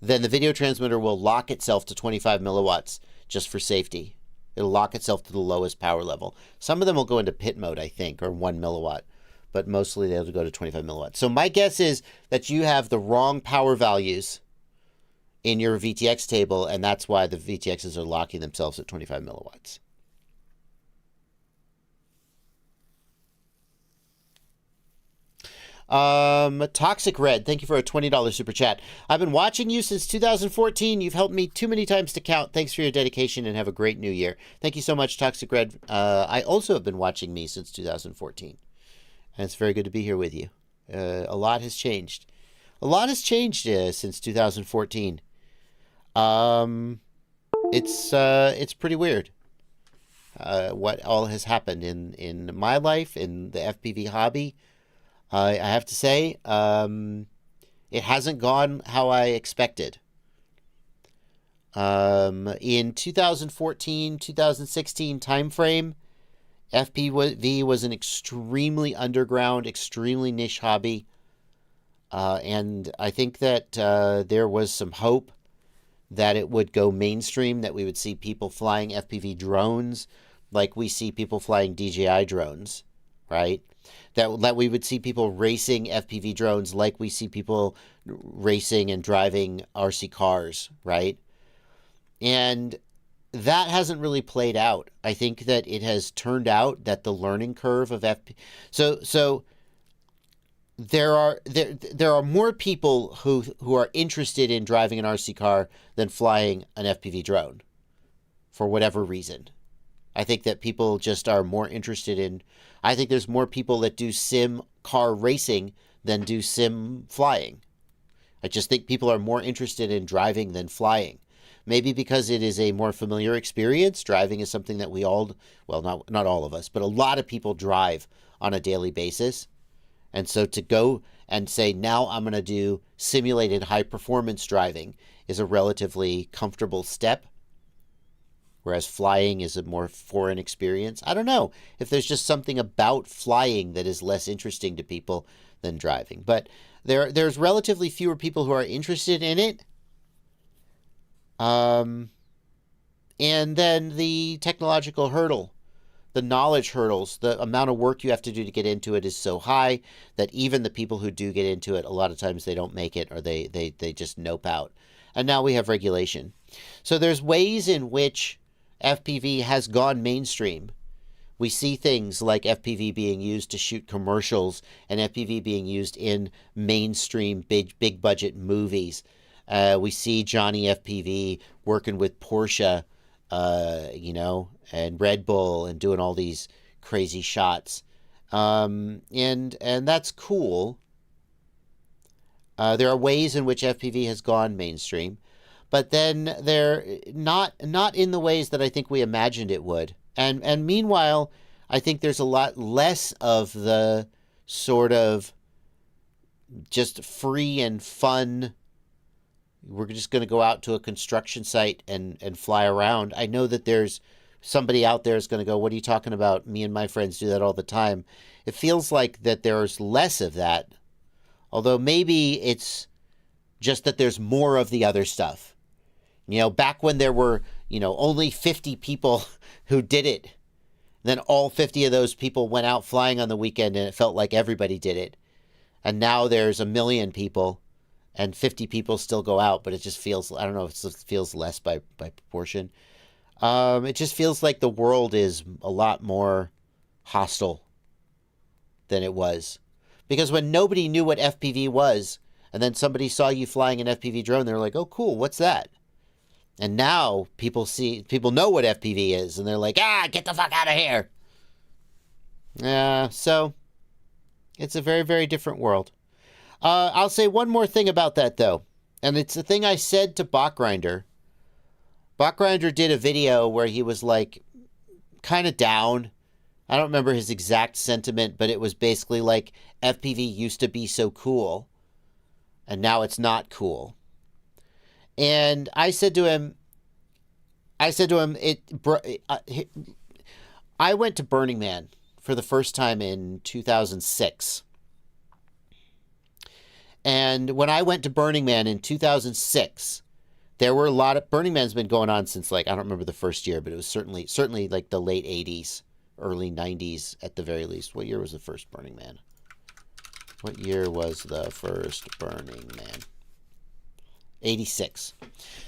then the video transmitter will lock itself to 25 milliwatts just for safety. It'll lock itself to the lowest power level. Some of them will go into pit mode, I think, or 1 milliwatt, but mostly they'll go to 25 milliwatts. So my guess is that you have the wrong power values in your VTX table, and that's why the VTXs are locking themselves at 25 milliwatts. Toxic Red, thank you for a $20 super chat. I've been watching you since 2014. You've helped me too many times to count. Thanks for your dedication and have a great new year. Thank you so much, Toxic Red. I also have been watching me since 2014. And it's very good to be here with you. A lot has changed. A lot has changed since 2014. It's pretty weird. What all has happened in my life, in the FPV hobby. I have to say, it hasn't gone how I expected. In 2014, 2016 timeframe, FPV was an extremely underground, extremely niche hobby. And I think that there was some hope that it would go mainstream, that we would see people flying FPV drones like we see people flying DJI drones, right? That we would see people racing FPV drones like we see people racing and driving RC cars, right? And that hasn't really played out. I think that it has turned out that the learning curve of so there are more people who are interested in driving an RC car than flying an FPV drone for whatever reason. I think that people just are more interested in, I think there's more people that do sim car racing than do sim flying. I just think people are more interested in driving than flying. Maybe because it is a more familiar experience. Driving is something that we all, well, not all of us, but a lot of people drive on a daily basis. And so to go and say, now I'm going to do simulated high performance driving is a relatively comfortable step. Whereas flying is a more foreign experience. I don't know if there's just something about flying that is less interesting to people than driving. But there's relatively fewer people who are interested in it. And then the technological hurdle, the knowledge hurdles, the amount of work you have to do to get into it is so high that even the people who do get into it, a lot of times they don't make it or they just nope out. And now we have regulation. So there's ways in which FPV has gone mainstream. We see things like FPV being used to shoot commercials and FPV being used in mainstream big budget movies. We see Johnny FPV working with Porsche, and Red Bull and doing all these crazy shots. And that's cool. There are ways in which FPV has gone mainstream, but then they're not in the ways that I think we imagined it would. And meanwhile, I think there's a lot less of the sort of just free and fun, we're just going to go out to a construction site and fly around. I know that there's somebody out there is going to go, what are you talking about? Me and my friends do that all the time. It feels like that there's less of that, although maybe it's just that there's more of the other stuff. Back when there were, only 50 people who did it, then all 50 of those people went out flying on the weekend and it felt like everybody did it. And now there's 1 million people and 50 people still go out, but it just feels, I don't know, it feels less by proportion. It just feels like the world is a lot more hostile than it was. Because when nobody knew what FPV was, and then somebody saw you flying an FPV drone, they're like, oh, cool, what's that? And now people know what FPV is, and they're like, get the fuck out of here. So it's a very, very different world. I'll say one more thing about that, though. And it's the thing I said to Bachgrinder. Bachgrinder did a video where he was like kind of down. I don't remember his exact sentiment, but it was basically like FPV used to be so cool and now it's not cool. And I said to him, I went to Burning Man for the first time in 2006. And when I went to Burning Man in 2006, there were a lot of... Burning Man's been going on since, I don't remember the first year, but it was certainly like the late 80s, early 90s at the very least. What year was the first Burning Man? What year was the first Burning Man? 86.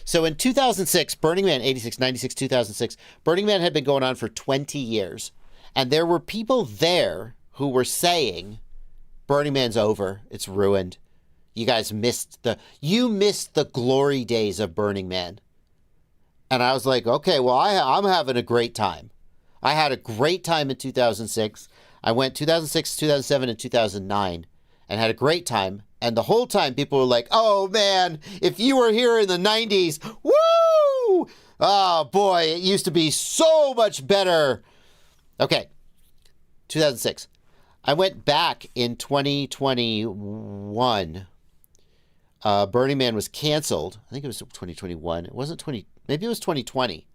So in 2006, Burning Man, 86, 96, 2006, Burning Man had been going on for 20 years. And there were people there who were saying, Burning Man's over. It's ruined. You guys missed the glory days of Burning Man. And I was like, okay, well, I'm having a great time. I had a great time in 2006. I went 2006, 2007, and 2009 and had a great time. And the whole time people were like, oh, man, if you were here in the 90s, woo! Oh, boy, it used to be so much better. Okay, 2006. I went back in 2021. Burning Man was canceled. I think it was 2021. It wasn't maybe it was 2020.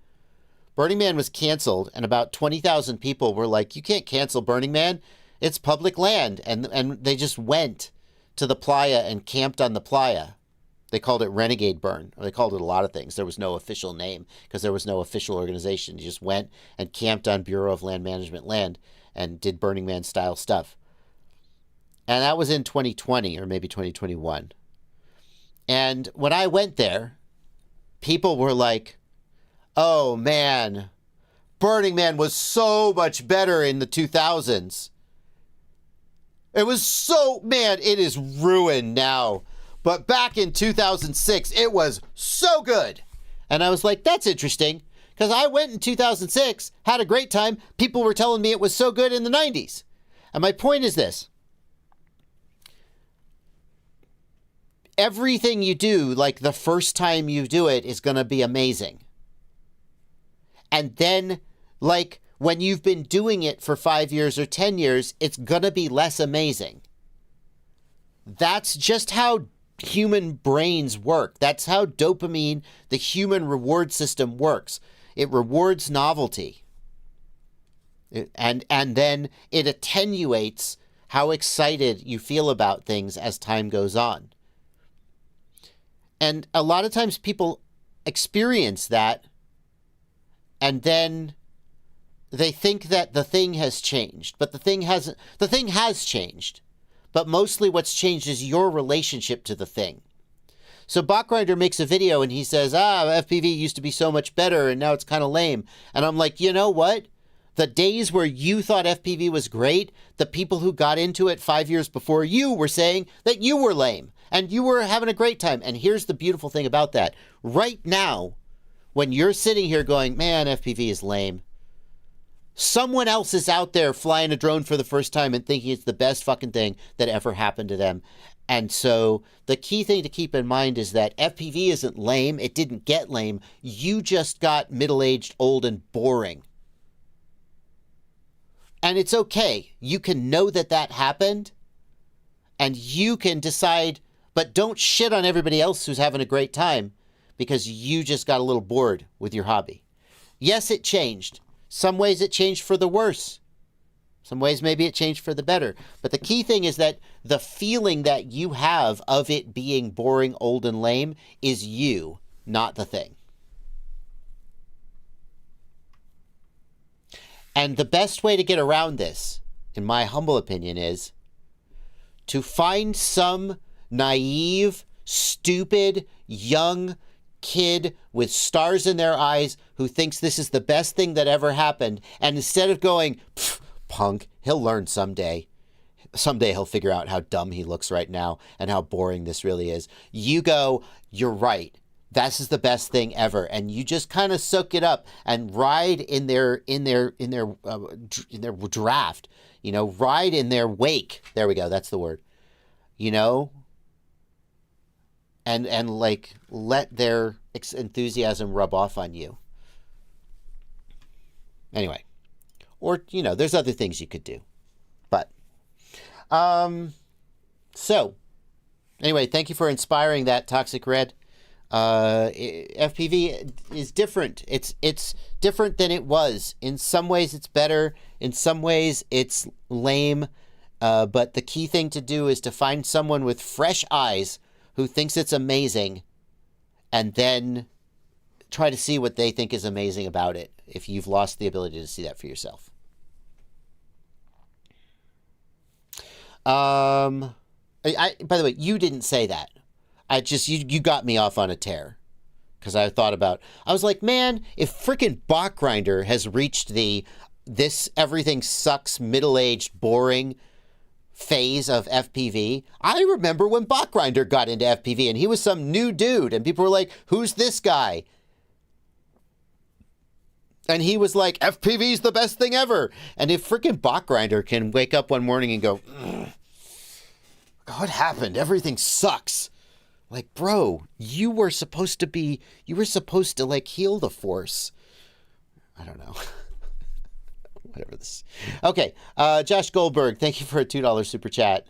Burning Man was canceled, and about 20,000 people were like, you can't cancel Burning Man. It's public land. And they just went to the playa and camped on the playa. They called it Renegade Burn. Or they called it a lot of things. There was no official name because there was no official organization. You just went and camped on Bureau of Land Management land and did Burning Man style stuff. And that was in 2020 or maybe 2021. And when I went there, people were like, oh, man, Burning Man was so much better in the 2000s. It was it is ruined now. But back in 2006, it was so good. And I was like, that's interesting. Because I went in 2006, had a great time. People were telling me it was so good in the 90s. And my point is this. everything you do, like the first time you do it, is going to be amazing. And then, like, when you've been doing it for 5 years or 10 years, it's going to be less amazing. That's just how human brains work. That's how dopamine, the human reward system, works. It rewards novelty. And then it attenuates how excited you feel about things as time goes on. And a lot of times people experience that, and then they think that the thing has changed. But the thing hasn't. The thing has changed. But mostly what's changed is your relationship to the thing. So Bachgrinder makes a video and he says, FPV used to be so much better and now it's kind of lame. And I'm like, you know what? The days where you thought FPV was great, the people who got into it 5 years before you were saying that you were lame and you were having a great time. And here's the beautiful thing about that. Right now, when you're sitting here going, man, FPV is lame, someone else is out there flying a drone for the first time and thinking it's the best fucking thing that ever happened to them. And so the key thing to keep in mind is that FPV isn't lame. It didn't get lame. You just got middle-aged, old, and boring. And it's okay. You can know that that happened, and you can decide, but don't shit on everybody else who's having a great time because you just got a little bored with your hobby. Yes, it changed. Some ways it changed for the worse. Some ways maybe it changed for the better. But the key thing is that the feeling that you have of it being boring, old, and lame is you, not the thing. And the best way to get around this, in my humble opinion, is to find some naive, stupid, young kid with stars in their eyes who thinks this is the best thing that ever happened, and instead of going, punk, he'll learn someday. Someday he'll figure out how dumb he looks right now and how boring this really is. You go, you're right. This is the best thing ever, and you just kind of soak it up and ride in their draft. You know, ride in their wake. There we go. That's the word. You know. And like let their enthusiasm rub off on you. Anyway, or you know, there's other things you could do, but so anyway, thank you for inspiring that Toxic Red. FPV is different. It's different than it was. In some ways, it's better. In some ways, it's lame. But the key thing to do is to find someone with fresh eyes who thinks it's amazing, and then try to see what they think is amazing about it if you've lost the ability to see that for yourself. By the way, you didn't say that. You got me off on a tear. Because I was like, man, if frickin' Bachgrinder has reached this everything sucks, middle-aged, boring phase of FPV. I remember when Bachgrinder got into FPV and he was some new dude and people were like, who's this guy? And he was like, FPV's the best thing ever. And if freaking Bachgrinder can wake up one morning and go, what happened? Everything sucks. Like, bro, you were supposed to like heal the force. I don't know. Whatever this. Okay. Josh Goldberg, thank you for a $2 super chat.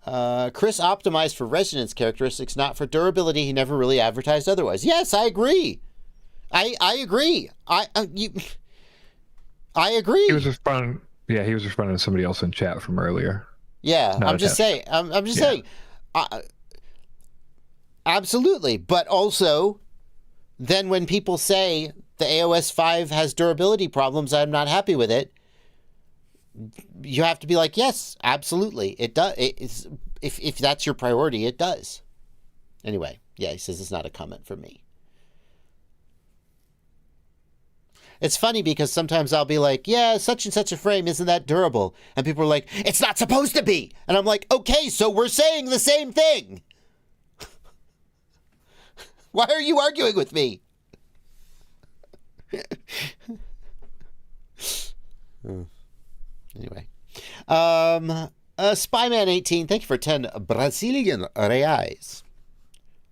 Chris optimized for resonance characteristics, not for durability. He never really advertised otherwise. Yes, I agree. I agree. I agree. He was responding. Yeah, he was responding to somebody else in chat from earlier. Yeah, I'm just saying. I'm just saying. Absolutely, but also, then when people say the AOS 5 has durability problems, I'm not happy with it. You have to be like, yes, absolutely, it does. If that's your priority, it does. Anyway, yeah, he says it's not a comment for me. It's funny because sometimes I'll be like, yeah, such and such a frame isn't that durable. And people are like, it's not supposed to be. And I'm like, okay, so we're saying the same thing. Why are you arguing with me? Anyway. Spyman18, thank you for 10 Brazilian reais.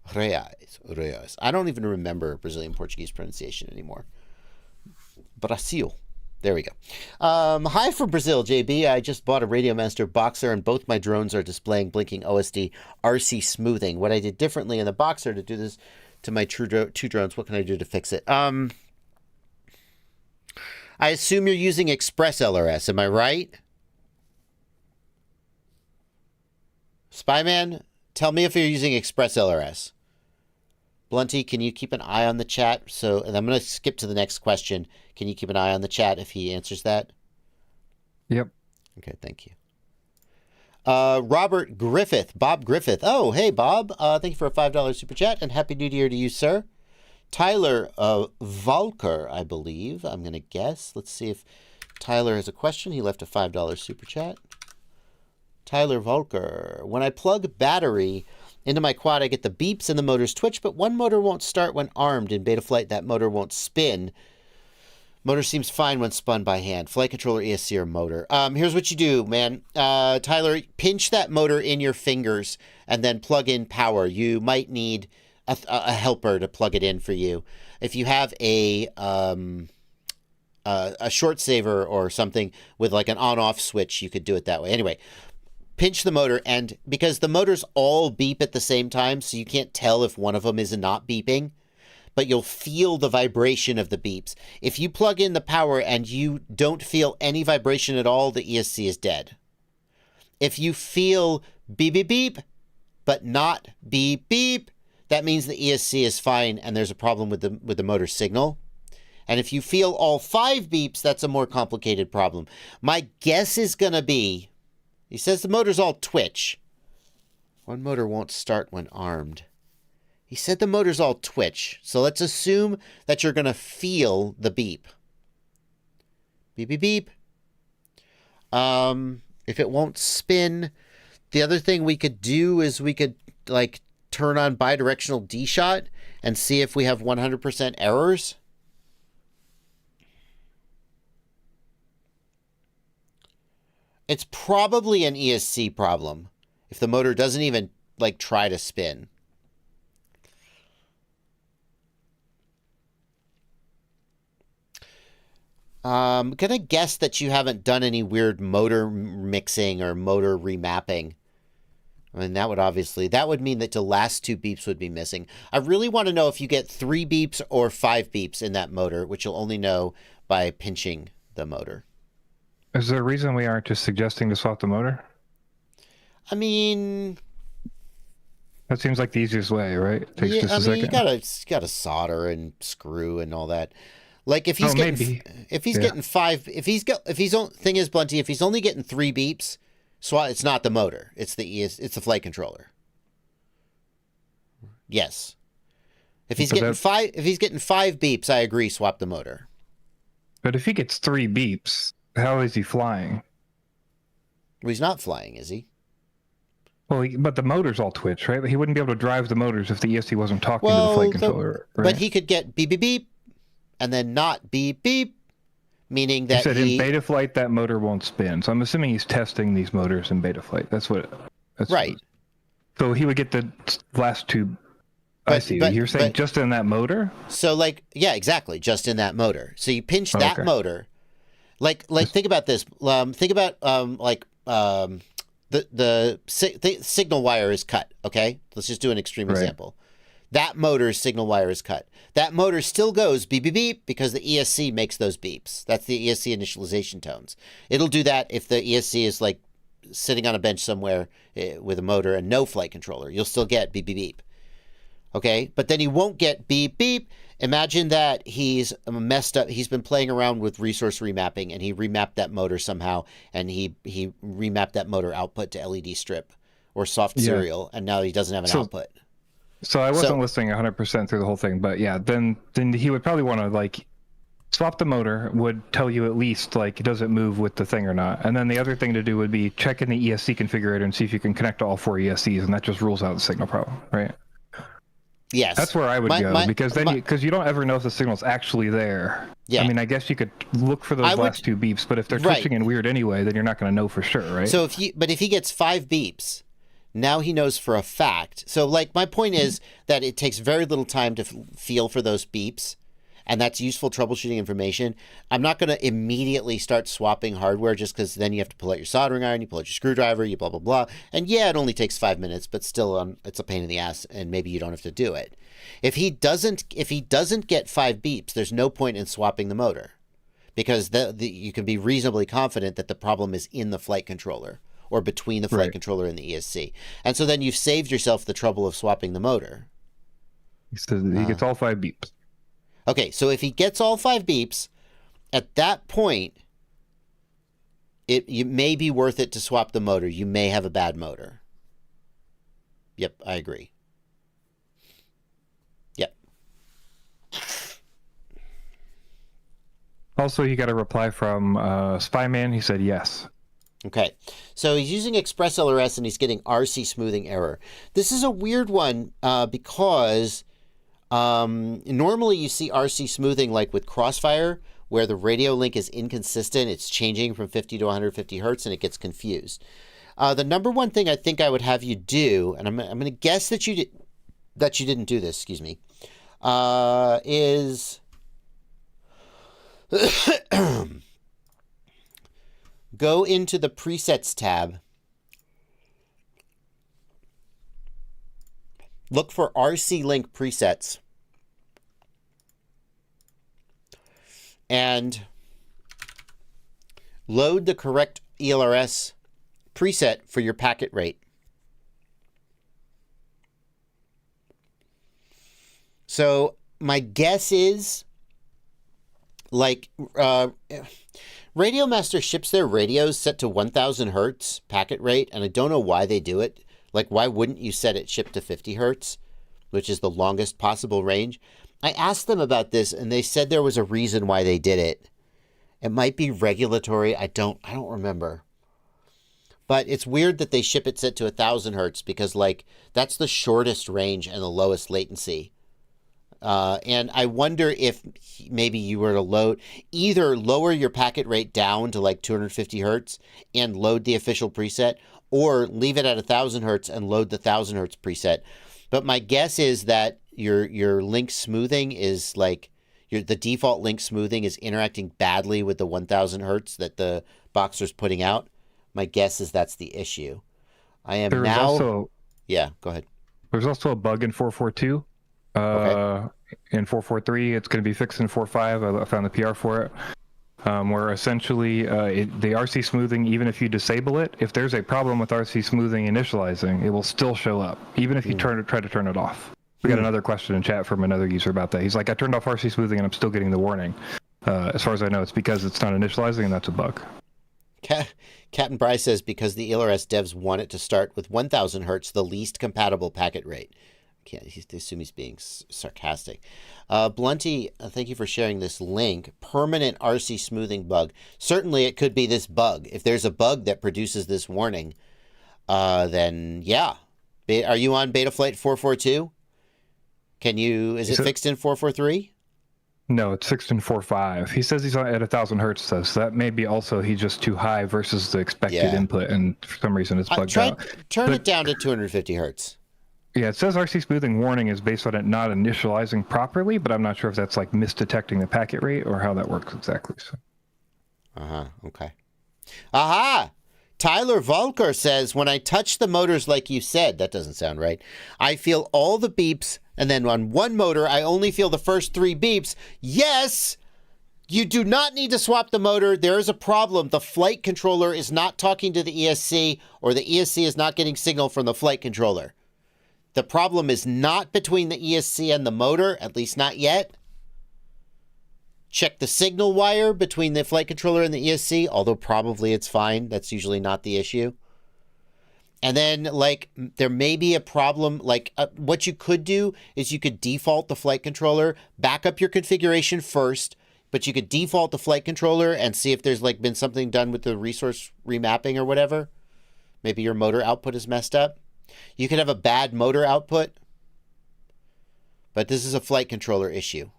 Reais. I don't even remember Brazilian Portuguese pronunciation anymore. Brasil. There we go. Hi from Brazil, JB. I just bought a Radiomaster Boxer, and both my drones are displaying blinking OSD RC smoothing. What I did differently in the Boxer to do this to my two drones, what can I do to fix it? I assume you're using Express LRS. Am I right? Spyman, tell me if you're using Express LRS. Blunty, can you keep an eye on the chat? And I'm going to skip to the next question. Can you keep an eye on the chat if he answers that? Yep. Okay, thank you. Robert Griffith, Bob Griffith. Oh, hey, Bob. Thank you for a $5 super chat, and Happy New Year to you, sir. Tyler Volker, I believe. I'm going to guess. Let's see if Tyler has a question. He left a $5 super chat. Tyler Volker. When I plug battery into my quad, I get the beeps and the motors twitch, but one motor won't start when armed. In Betaflight, that motor won't spin. Motor seems fine when spun by hand. Flight controller, ESC, or motor. Here's what you do, man. Tyler, pinch that motor in your fingers and then plug in power. You might need a helper to plug it in for you. If you have a short saver or something with like an on-off switch, you could do it that way. Anyway, pinch the motor, and because the motors all beep at the same time, so you can't tell if one of them is not beeping, but you'll feel the vibration of the beeps. If you plug in the power and you don't feel any vibration at all, the ESC is dead. If you feel beep, beep, beep, but not beep, beep, that means the ESC is fine and there's a problem with the motor signal. And if you feel all 5 beeps, that's a more complicated problem. My guess is going to be, he says the motors all twitch. One motor won't start when armed. He said the motors all twitch. So let's assume that you're going to feel the beep. Beep, beep, beep. If it won't spin, the other thing we could do is we could like turn on bidirectional D-shot and see if we have 100% errors. It's probably an ESC problem if the motor doesn't even like try to spin. I'm gonna guess that you haven't done any weird motor mixing or motor remapping. I mean, that would mean that the last 2 beeps would be missing. I really want to know if you get 3 beeps or 5 beeps in that motor, which you'll only know by pinching the motor. Is there a reason we aren't just suggesting to swap the motor? I mean, that seems like the easiest way, right? It takes just a second. You gotta solder and screw and all that. Like if he's getting 5, thing is, Blunty, if he's only getting 3 beeps, it's not the motor, it's the flight controller. Yes. If he's getting 5 beeps, I agree, swap the motor. But if he gets 3 beeps, how is he flying? Well, he's not flying, is he? Well, but the motors all twitch, right? He wouldn't be able to drive the motors if the ESC wasn't talking to the flight controller. Right? But he could get beep, beep, beep, and then not beep, beep, meaning that in Betaflight, that motor won't spin. So I'm assuming he's testing these motors in Betaflight. That's right. So he would get the last 2. I see. You're saying just in that motor? So, yeah, exactly. Just in that motor. So you pinch that motor. Like think about this. Think about the signal wire is cut. Okay, let's just do an extreme example. That motor's signal wire is cut. That motor still goes beep beep beep because the ESC makes those beeps. That's the ESC initialization tones. It'll do that if the ESC is like sitting on a bench somewhere with a motor and no flight controller. You'll still get beep beep beep. Okay, but then he won't get beep beep. Imagine that he's messed up. He's been playing around with resource remapping, and he remapped that motor somehow, and he remapped that motor output to LED strip or soft serial, and now he doesn't have an output. So I wasn't listening 100% through the whole thing, but yeah, then he would probably want to swap the motor. Would tell you at least does it move with the thing or not, and then the other thing to do would be check in the ESC configurator and see if you can connect to all 4 ESCs, and that just rules out the signal problem, right? Yes. That's where I would go, because then because you don't ever know if the signal's actually there. Yeah. I mean, I guess you could look for those last two beeps, but if they're twitching in weird anyway, then you're not going to know for sure, right? So if he gets 5 beeps, now he knows for a fact. So like my point is that it takes very little time to feel for those beeps, and that's useful troubleshooting information. I'm not going to immediately start swapping hardware just because then you have to pull out your soldering iron, you pull out your screwdriver, you blah, blah, blah. And yeah, it only takes 5 minutes, but still it's a pain in the ass, and maybe you don't have to do it. If he doesn't get 5 beeps, there's no point in swapping the motor, because you can be reasonably confident that the problem is in the flight controller or between the flight controller and the ESC. And so then you've saved yourself the trouble of swapping the motor. He says he gets all 5 beeps. Okay, so if he gets all 5 beeps, at that point, it may be worth it to swap the motor. You may have a bad motor. Yep, I agree. Yep. Also, he got a reply from Spyman. He said yes. Okay, so he's using Express LRS and he's getting RC smoothing error. This is a weird one because normally you see RC smoothing like with Crossfire, where the radio link is inconsistent. It's changing from 50 to 150 hertz and it gets confused. The number one thing I think I would have you do, and I'm going to guess that you didn't do this, excuse me, is go into the presets tab, look for RC Link presets, and load the correct ELRS preset for your packet rate. So my guess is, like, Radio Master ships their radios set to 1000 hertz packet rate, and I don't know why they do it. Like, why wouldn't you set it shipped to 50 hertz, which is the longest possible range? I asked them about this, and they said there was a reason why they did it. It might be regulatory. I don't remember. But it's weird that they ship it set to 1000 hertz because, like, that's the shortest range and the lowest latency. And I wonder if maybe you were to either lower your packet rate down to like 250 hertz and load the official preset, or leave it at 1000 hertz and load the 1000 hertz preset. But my guess is that your link smoothing is like the default link smoothing is interacting badly with the 1000 hertz that the Boxer's putting out. My guess is that's the issue. Yeah, go ahead. There's also a bug in 442. Okay. In 443, it's going to be fixed in 4.5. I found the PR for it, where essentially the RC smoothing, even if you disable it, if there's a problem with RC smoothing initializing, it will still show up, even if you try to turn it off. We got another question in chat from another user about that. He's like, I turned off RC smoothing and I'm still getting the warning. As far as I know, it's because it's not initializing, and that's a bug. Captain Bryce says because the ELRS devs want it to start with 1000 hertz, the least compatible packet rate. They assume he's being sarcastic. Blunty, thank you for sharing this link. Permanent RC smoothing bug. Certainly it could be this bug. If there's a bug that produces this warning, then yeah. Are you on Betaflight 442? Is it fixed in 443? No, it's fixed in 4.5. He says he's at 1000 hertz though, so that may be also he's just too high versus the expected input, and for some reason it's bugged out. Turn it down to 250 hertz. Yeah, it says RC smoothing warning is based on it not initializing properly, but I'm not sure if that's like misdetecting the packet rate or how that works exactly. So. Okay. Aha! Tyler Volker says, when I touch the motors like you said, that doesn't sound right, I feel all the beeps, and then on one motor, I only feel the first 3 beeps. Yes! You do not need to swap the motor. There is a problem. The flight controller is not talking to the ESC, or the ESC is not getting signal from the flight controller. The problem is not between the ESC and the motor, at least not yet. Check the signal wire between the flight controller and the ESC, although probably it's fine. That's usually not the issue. And then, like, there may be a problem. Like, what you could do is you could default the flight controller, back up your configuration first, but you could default the flight controller and see if there's, like, been something done with the resource remapping or whatever. Maybe your motor output is messed up. You could have a bad motor output. But this is a flight controller issue.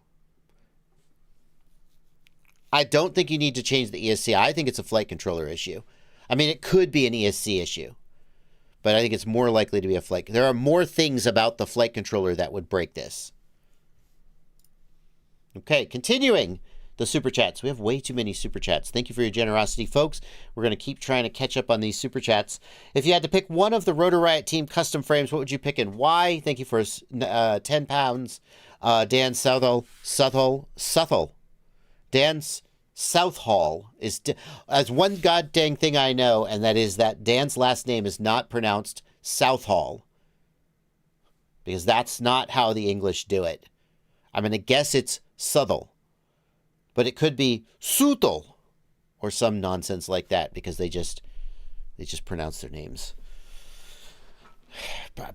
I don't think you need to change the ESC. I think it's a flight controller issue. I mean, it could be an ESC issue, but I think it's more likely to be a flight. There are more things about the flight controller that would break this. Okay, continuing the super chats. We have way too many super chats. Thank you for your generosity, folks. We're going to keep trying to catch up on these super chats. If you had to pick one of the Rotor Riot Team custom frames, what would you pick and why? Thank you for 10 pounds. Dan Southall. Dan's Southall is as one goddamn thing I know, and that is that Dan's last name is not pronounced Southall, because that's not how the English do it. I'm going to guess it's Southall, but it could be Southall or some nonsense like that, because they just pronounce their names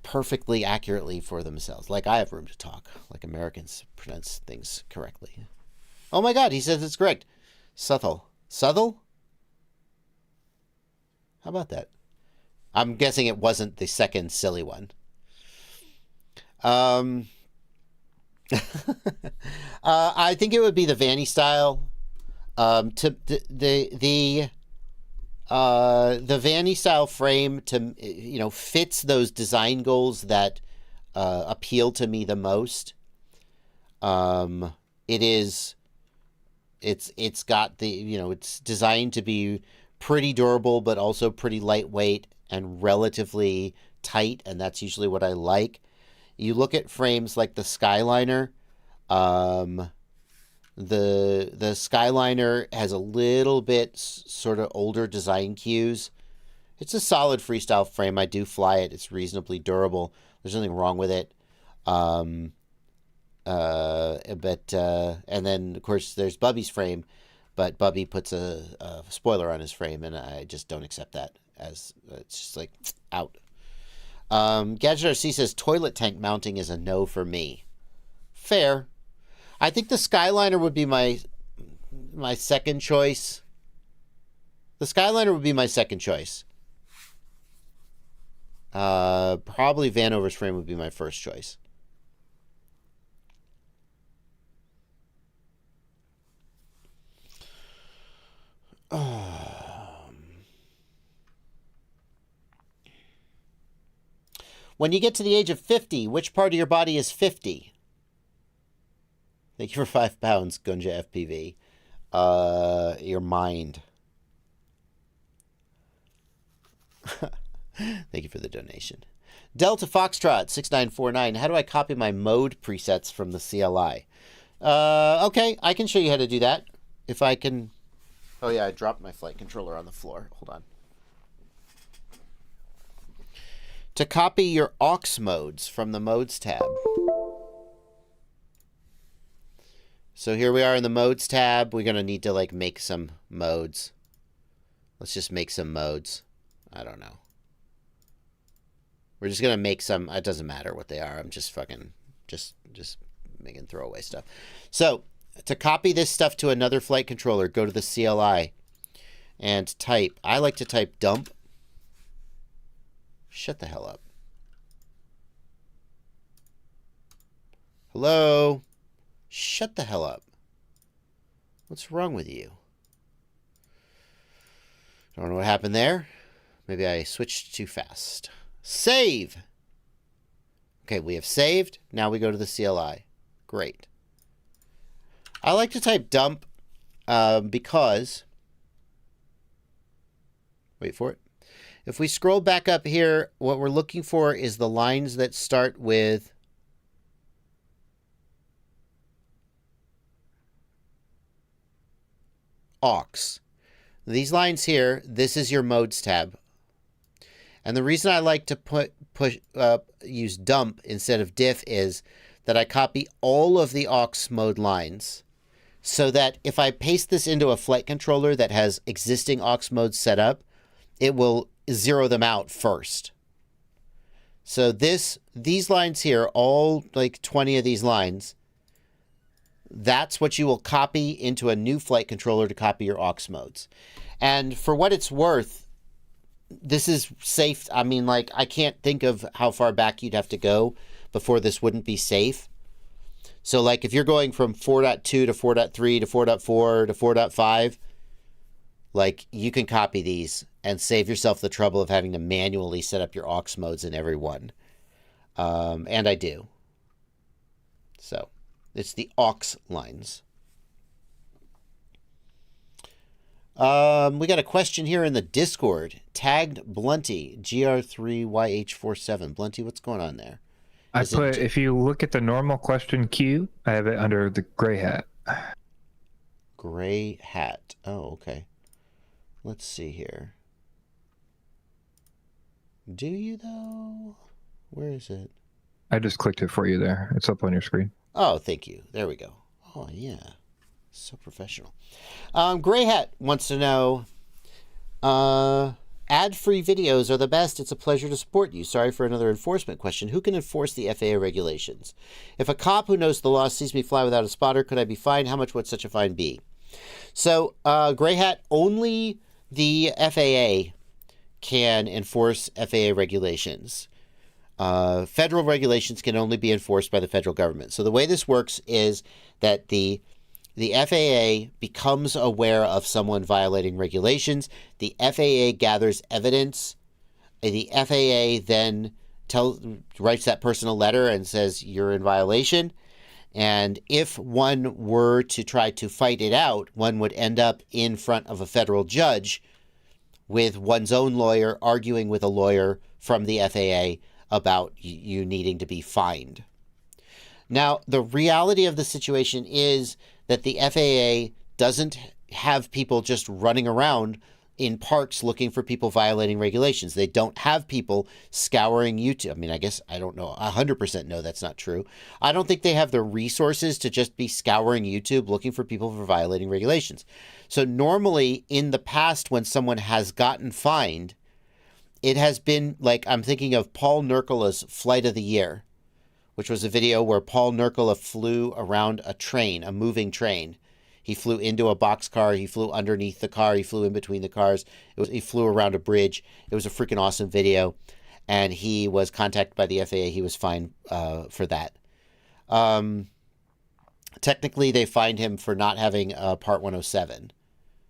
perfectly accurately for themselves. Like I have room to talk, like Americans pronounce things correctly. Oh my God, he says it's correct. Southall. Southall? How about that? I'm guessing it wasn't the second silly one. I think it would be the Vanny style. The Vanny style frame fits those design goals that appeal to me the most. It's got the, it's designed to be pretty durable, but also pretty lightweight and relatively tight. And that's usually what I like. You look at frames like the Skyliner. The Skyliner has a little bit sort of older design cues. It's a solid freestyle frame. I do fly it. It's reasonably durable. There's nothing wrong with it. And then of course there's Bubby's frame, but Bubby puts a spoiler on his frame, and I just don't accept that, as it's just like out. Gadget RC says toilet tank mounting is a no for me. Fair. I think the Skyliner would be my second choice. The Skyliner would be my second choice. Probably Vanover's frame would be my first choice. When you get to the age of 50, which part of your body is 50? Thank you for 5 pounds, Gunja FPV. Your mind. Thank you for the donation. Delta Foxtrot 6949. How do I copy my mode presets from the CLI? Okay, I can show you how to do that. If I can. Oh yeah, I dropped my flight controller on the floor. Hold on. To copy your aux modes from the modes tab. So here we are in the modes tab. We're going to need to make some modes. Let's just make some modes. I don't know. We're just going to make some. It doesn't matter what they are. I'm just fucking just making throwaway stuff. So to copy this stuff to another flight controller, go to the CLI and type. I like to type dump. Shut the hell up. Hello? Shut the hell up. What's wrong with you? Don't know what happened there. Maybe I switched too fast. Save! Okay, we have saved. Now we go to the CLI. Great. I like to type dump because... Wait for it. If we scroll back up here, what we're looking for is the lines that start with aux. These lines here, this is your modes tab. And the reason I like to use dump instead of diff is that I copy all of the aux mode lines, so that if I paste this into a flight controller that has existing aux modes set up, it will zero them out first. So these lines here, all 20 of these lines, that's what you will copy into a new flight controller to copy your aux modes. And for what it's worth, this is safe. I mean, I can't think of how far back you'd have to go before this wouldn't be safe. So like if you're going from 4.2 to 4.3 to 4.4 to 4.5, like you can copy these and save yourself the trouble of having to manually set up your aux modes in every one. And I do. So it's the aux lines. We got a question here in the Discord. Tagged Blunty, GR3YH47. Blunty, what's going on there? If you look at the normal question queue, I have it under the gray hat. Gray hat. Oh, okay. Let's see here. Do you, though? Where is it? I just clicked it for you there. It's up on your screen. Oh, thank you. There we go. Oh, yeah. So professional. Gray Hat wants to know, ad-free videos are the best. It's a pleasure to support you. Sorry for another enforcement question. Who can enforce the FAA regulations? If a cop who knows the law sees me fly without a spotter, could I be fined? How much would such a fine be? So, Gray Hat, only the FAA can enforce FAA regulations. Federal regulations can only be enforced by the federal government. So the way this works is that the FAA becomes aware of someone violating regulations. The FAA gathers evidence. The FAA then writes that person a letter and says, you're in violation. And if one were to try to fight it out, one would end up in front of a federal judge with one's own lawyer arguing with a lawyer from the FAA about you needing to be fined. Now, the reality of the situation is that the FAA doesn't have people just running around in parks looking for people violating regulations. They don't have people scouring YouTube. I mean, I guess I don't know. 100% no, that's not true. I don't think they have the resources to just be scouring YouTube looking for people for violating regulations. So normally in the past when someone has gotten fined, it has been like, I'm thinking of Paul Nurkola's Flight of the Year, which was a video where Paul Nurkola flew around a train, a moving train. He flew into a boxcar. He flew underneath the car. He flew in between the cars. He flew around a bridge. It was a freaking awesome video. And he was contacted by the FAA. He was fined for that. Technically, they fined him for not having Part 107.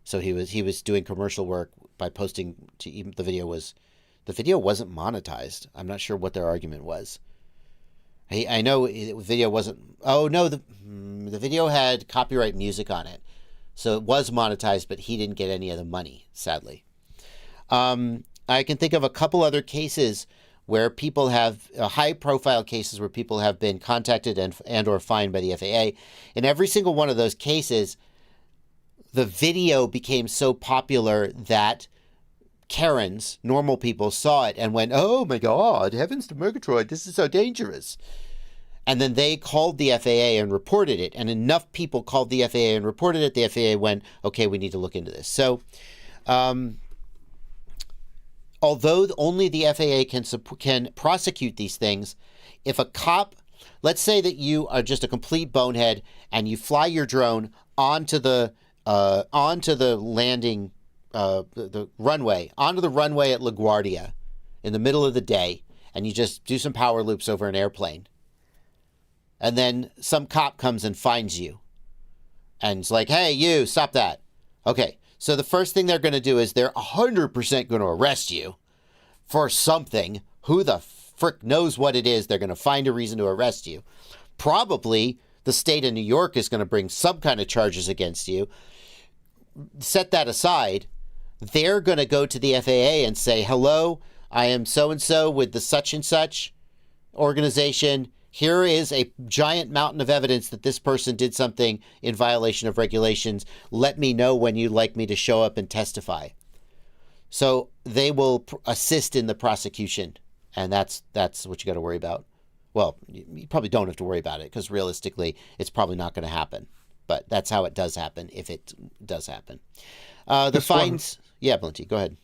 So he was doing commercial work by posting to even the video wasn't monetized. I'm not sure what their argument was. I know the video wasn't. Oh no, the video had copyright music on it, so it was monetized, but he didn't get any of the money, sadly. I can think of a couple other cases where people have high-profile cases where people have been contacted and or fined by the FAA. In every single one of those cases, the video became so popular that Karens, normal people, saw it and went, oh my God, heavens to Murgatroyd, this is so dangerous. And then they called the FAA and reported it. And enough people called the FAA and reported it. The FAA went, okay, we need to look into this. So although only the FAA can prosecute these things, if a cop, let's say that you are just a complete bonehead and you fly your drone onto the landing the runway, onto the runway at LaGuardia in the middle of the day, and you just do some power loops over an airplane. And then some cop comes and finds you. And it's like, hey, you, stop that. Okay, so the first thing they're going to do is they're 100% going to arrest you for something. Who the frick knows what it is? They're going to find a reason to arrest you. Probably the state of New York is going to bring some kind of charges against you. Set that aside. They're going to go to the FAA and say, hello, I am so-and-so with the such and such organization. Here is a giant mountain of evidence that this person did something in violation of regulations. Let me know when you'd like me to show up and testify. So they will assist in the prosecution, and that's what you got to worry about. Well, you probably don't have to worry about it because realistically, it's probably not going to happen. But that's how it does happen, if it does happen. The fines... Yeah, Blinty, go ahead.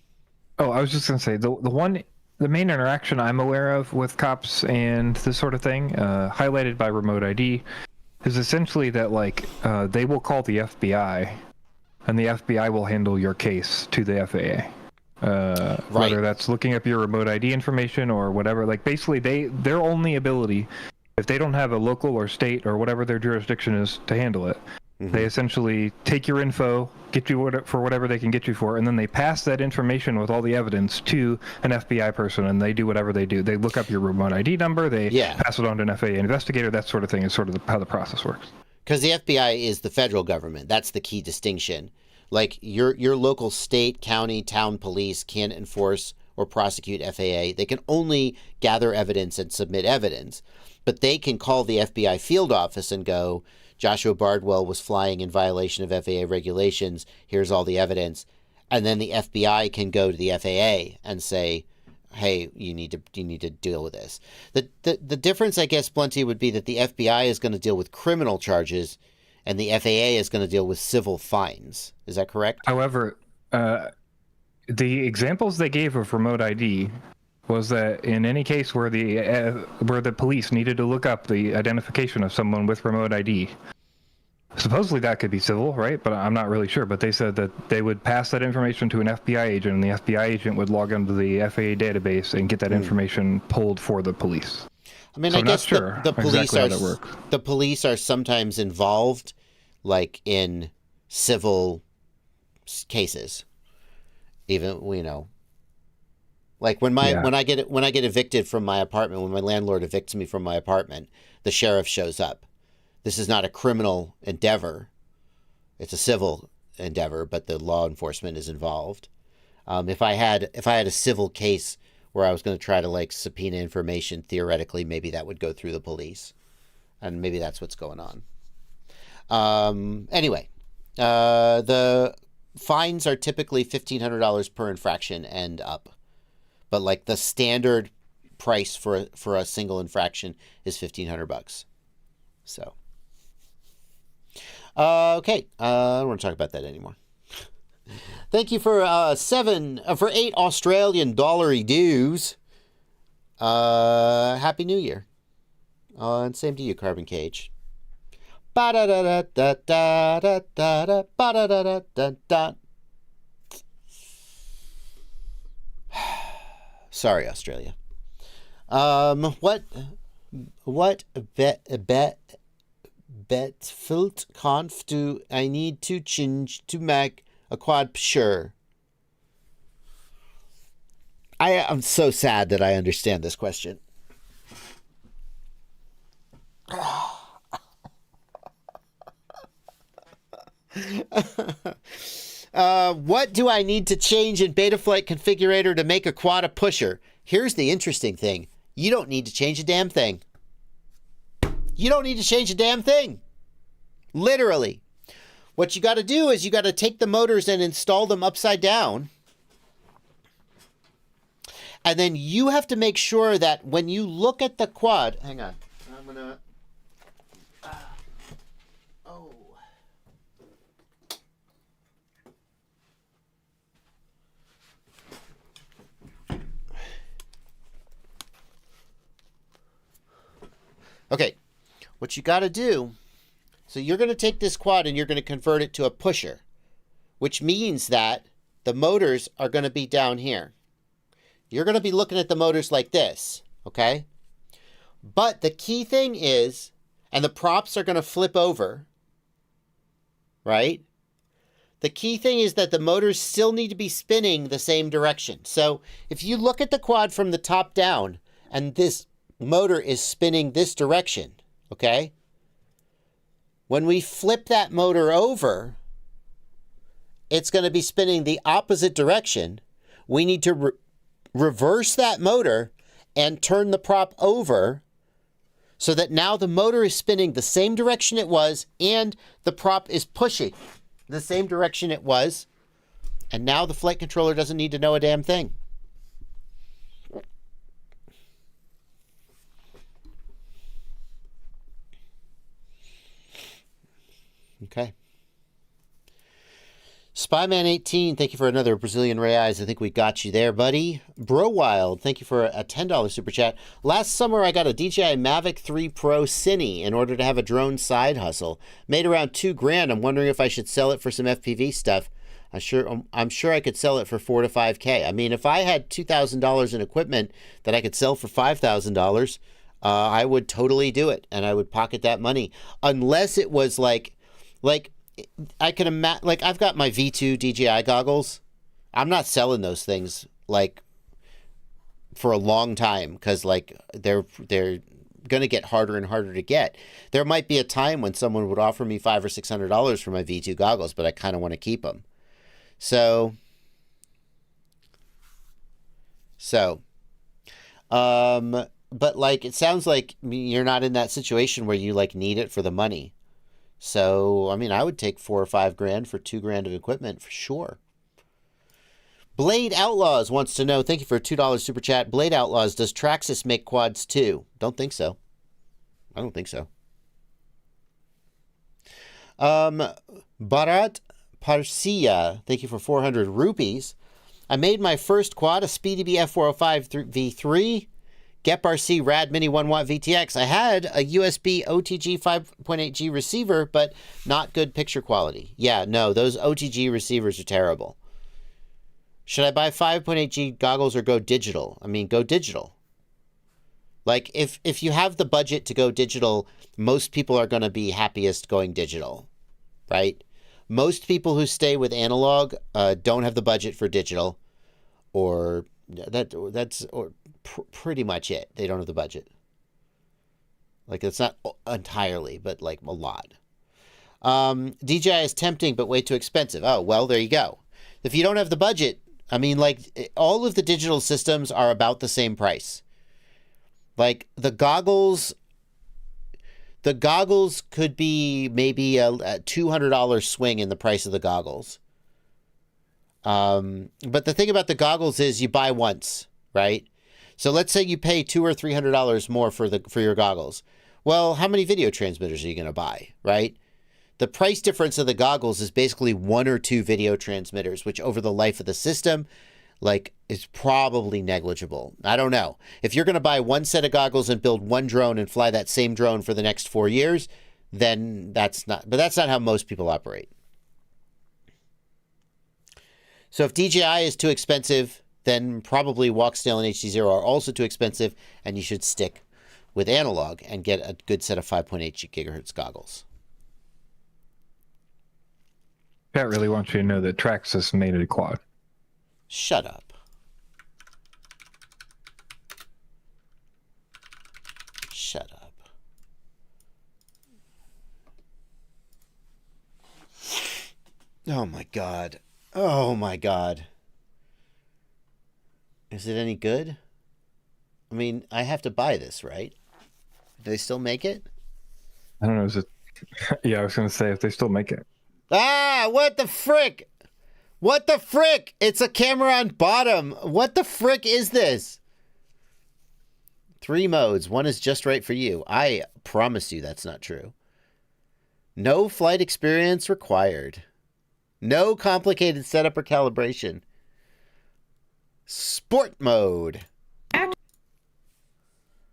Oh, I was just going to say, the main interaction I'm aware of with cops and this sort of thing, highlighted by remote ID, is essentially that, they will call the FBI, and the FBI will handle your case to the FAA. Right. Whether that's looking up your remote ID information or whatever. Basically, their only ability if they don't have a local or state or whatever their jurisdiction is to handle it, they essentially take your info, get you for whatever they can get you for, and then they pass that information with all the evidence to an FBI person, and they do whatever they do. They look up your remote ID number, they pass it on to an FAA investigator, that sort of thing is sort of how the process works. Because the FBI is the federal government. That's the key distinction. Like your local state, county, town police can't enforce or prosecute FAA. They can only gather evidence and submit evidence. But they can call the FBI field office and go, Joshua Bardwell was flying in violation of FAA regulations. Here's all the evidence. And then the FBI can go to the FAA and say, hey, you need to deal with this. The difference, I guess, Blunty, would be that the FBI is going to deal with criminal charges and the FAA is going to deal with civil fines. Is that correct? However, the examples they gave of remote ID was that in any case where the police needed to look up the identification of someone with remote ID, supposedly that could be civil, right? But I'm not really sure. But they said that they would pass that information to an FBI agent, and the FBI agent would log into the FAA database and get that information pulled for the police. I mean, so I guess sure the police exactly the police are sometimes involved, like in civil cases, even like when I get evicted from my apartment, when my landlord evicts me from my apartment, the sheriff shows up. This is not a criminal endeavor; it's a civil endeavor, but the law enforcement is involved. If I had a civil case where I was going to try to like subpoena information, theoretically, maybe that would go through the police, and maybe that's what's going on. Anyway, the fines are typically $1,500 per infraction and up. But like the standard price for a single infraction is $1,500. So, okay, I don't want to talk about that anymore. Thank you for 8 Australian dollary dues. Happy New Year, and same to you, Carbon Cage. Ba da da da da da da da ba da da da da da. Sorry, Australia. What betfult conf do I need to change to make a quad sure? I'm so sad that I understand this question. What do I need to change in Betaflight configurator to make a quad a pusher? Here's the interesting thing. You don't need to change a damn thing. You don't need to change a damn thing. Literally. What you got to do is you got to take the motors and install them upside down. And then you have to make sure that when you look at the quad... Hang on. I'm going to... Okay, what you got to do, so you're going to take this quad and you're going to convert it to a pusher, which means that the motors are going to be down here. You're going to be looking at the motors like this, okay? But the key thing is, and the props are going to flip over, right? The key thing is that the motors still need to be spinning the same direction. So if you look at the quad from the top down, and this motor is spinning this direction, okay? When we flip that motor over, it's going to be spinning the opposite direction. We need to reverse that motor and turn the prop over so that now the motor is spinning the same direction it was and the prop is pushing the same direction it was. And now the flight controller doesn't need to know a damn thing. Okay. Spyman18, thank you for another Brazilian Reais. I think we got you there, buddy. Bro Wild, thank you for a $10 super chat. Last summer, I got a DJI Mavic 3 Pro Cine in order to have a drone side hustle. Made around $2,000. I'm wondering if I should sell it for some FPV stuff. I'm sure I could sell it for $4,000 to $5,000. I mean, if I had $2,000 in equipment that I could sell for $5,000, I would totally do it, and I would pocket that money, unless it was like I can imagine. Like, I've got my V2 DJI goggles. I'm not selling those things like for a long time because like they're going to get harder and harder to get. There might be a time when someone would offer me $500 or $600 for my V2 goggles, but I kind of want to keep them. So, but like, it sounds like you're not in that situation where you like need it for the money. So, I mean, I would take $4 or $5 grand for $2 grand of equipment for sure. Blade Outlaws wants to know, thank you for a $2 super chat. Blade Outlaws, does Traxxas make quads too? Don't think so. I don't think so. Bharat Parsia, thank you for 400 rupees. I made my first quad, a SpeedyBee F405 V3. Gep RC Rad Mini 1W VTX. I had a USB OTG 5.8G receiver, but not good picture quality. Yeah, no, those OTG receivers are terrible. Should I buy 5.8G goggles or go digital? I mean, go digital. Like, if you have the budget to go digital, most people are going to be happiest going digital, right? Most people who stay with analog don't have the budget for digital, or that's pretty much it. They don't have the budget. Like, it's not entirely, but like a lot. DJI is tempting, but way too expensive. Oh, well, there you go. If you don't have the budget, I mean, like, all of the digital systems are about the same price. Like, the goggles could be maybe a $200 swing in the price of the goggles. But the thing about the goggles is you buy once, right? So let's say you pay $200 or $300 more for your goggles. Well, how many video transmitters are you going to buy, right? The price difference of the goggles is basically 1 or 2 video transmitters, which over the life of the system, like, is probably negligible. I don't know. If you're going to buy one set of goggles and build one drone and fly that same drone for the next 4 years, then that's not how most people operate. So if DJI is too expensive, then probably Walksnail and HD0 are also too expensive, and you should stick with analog and get a good set of 5.8 gigahertz goggles. Pat really wants you to know that Traxxas made it a quad. Shut up. Shut up. Oh my God. Oh my God. Is it any good? I mean, I have to buy this, right? Do they still make it? I don't know. Is it? Yeah, I was going to say if they still make it. Ah, what the frick? What the frick? It's a camera on bottom. What the frick is this? 3 modes. One is just right for you. I promise you that's not true. No flight experience required. No complicated setup or calibration. Sport mode.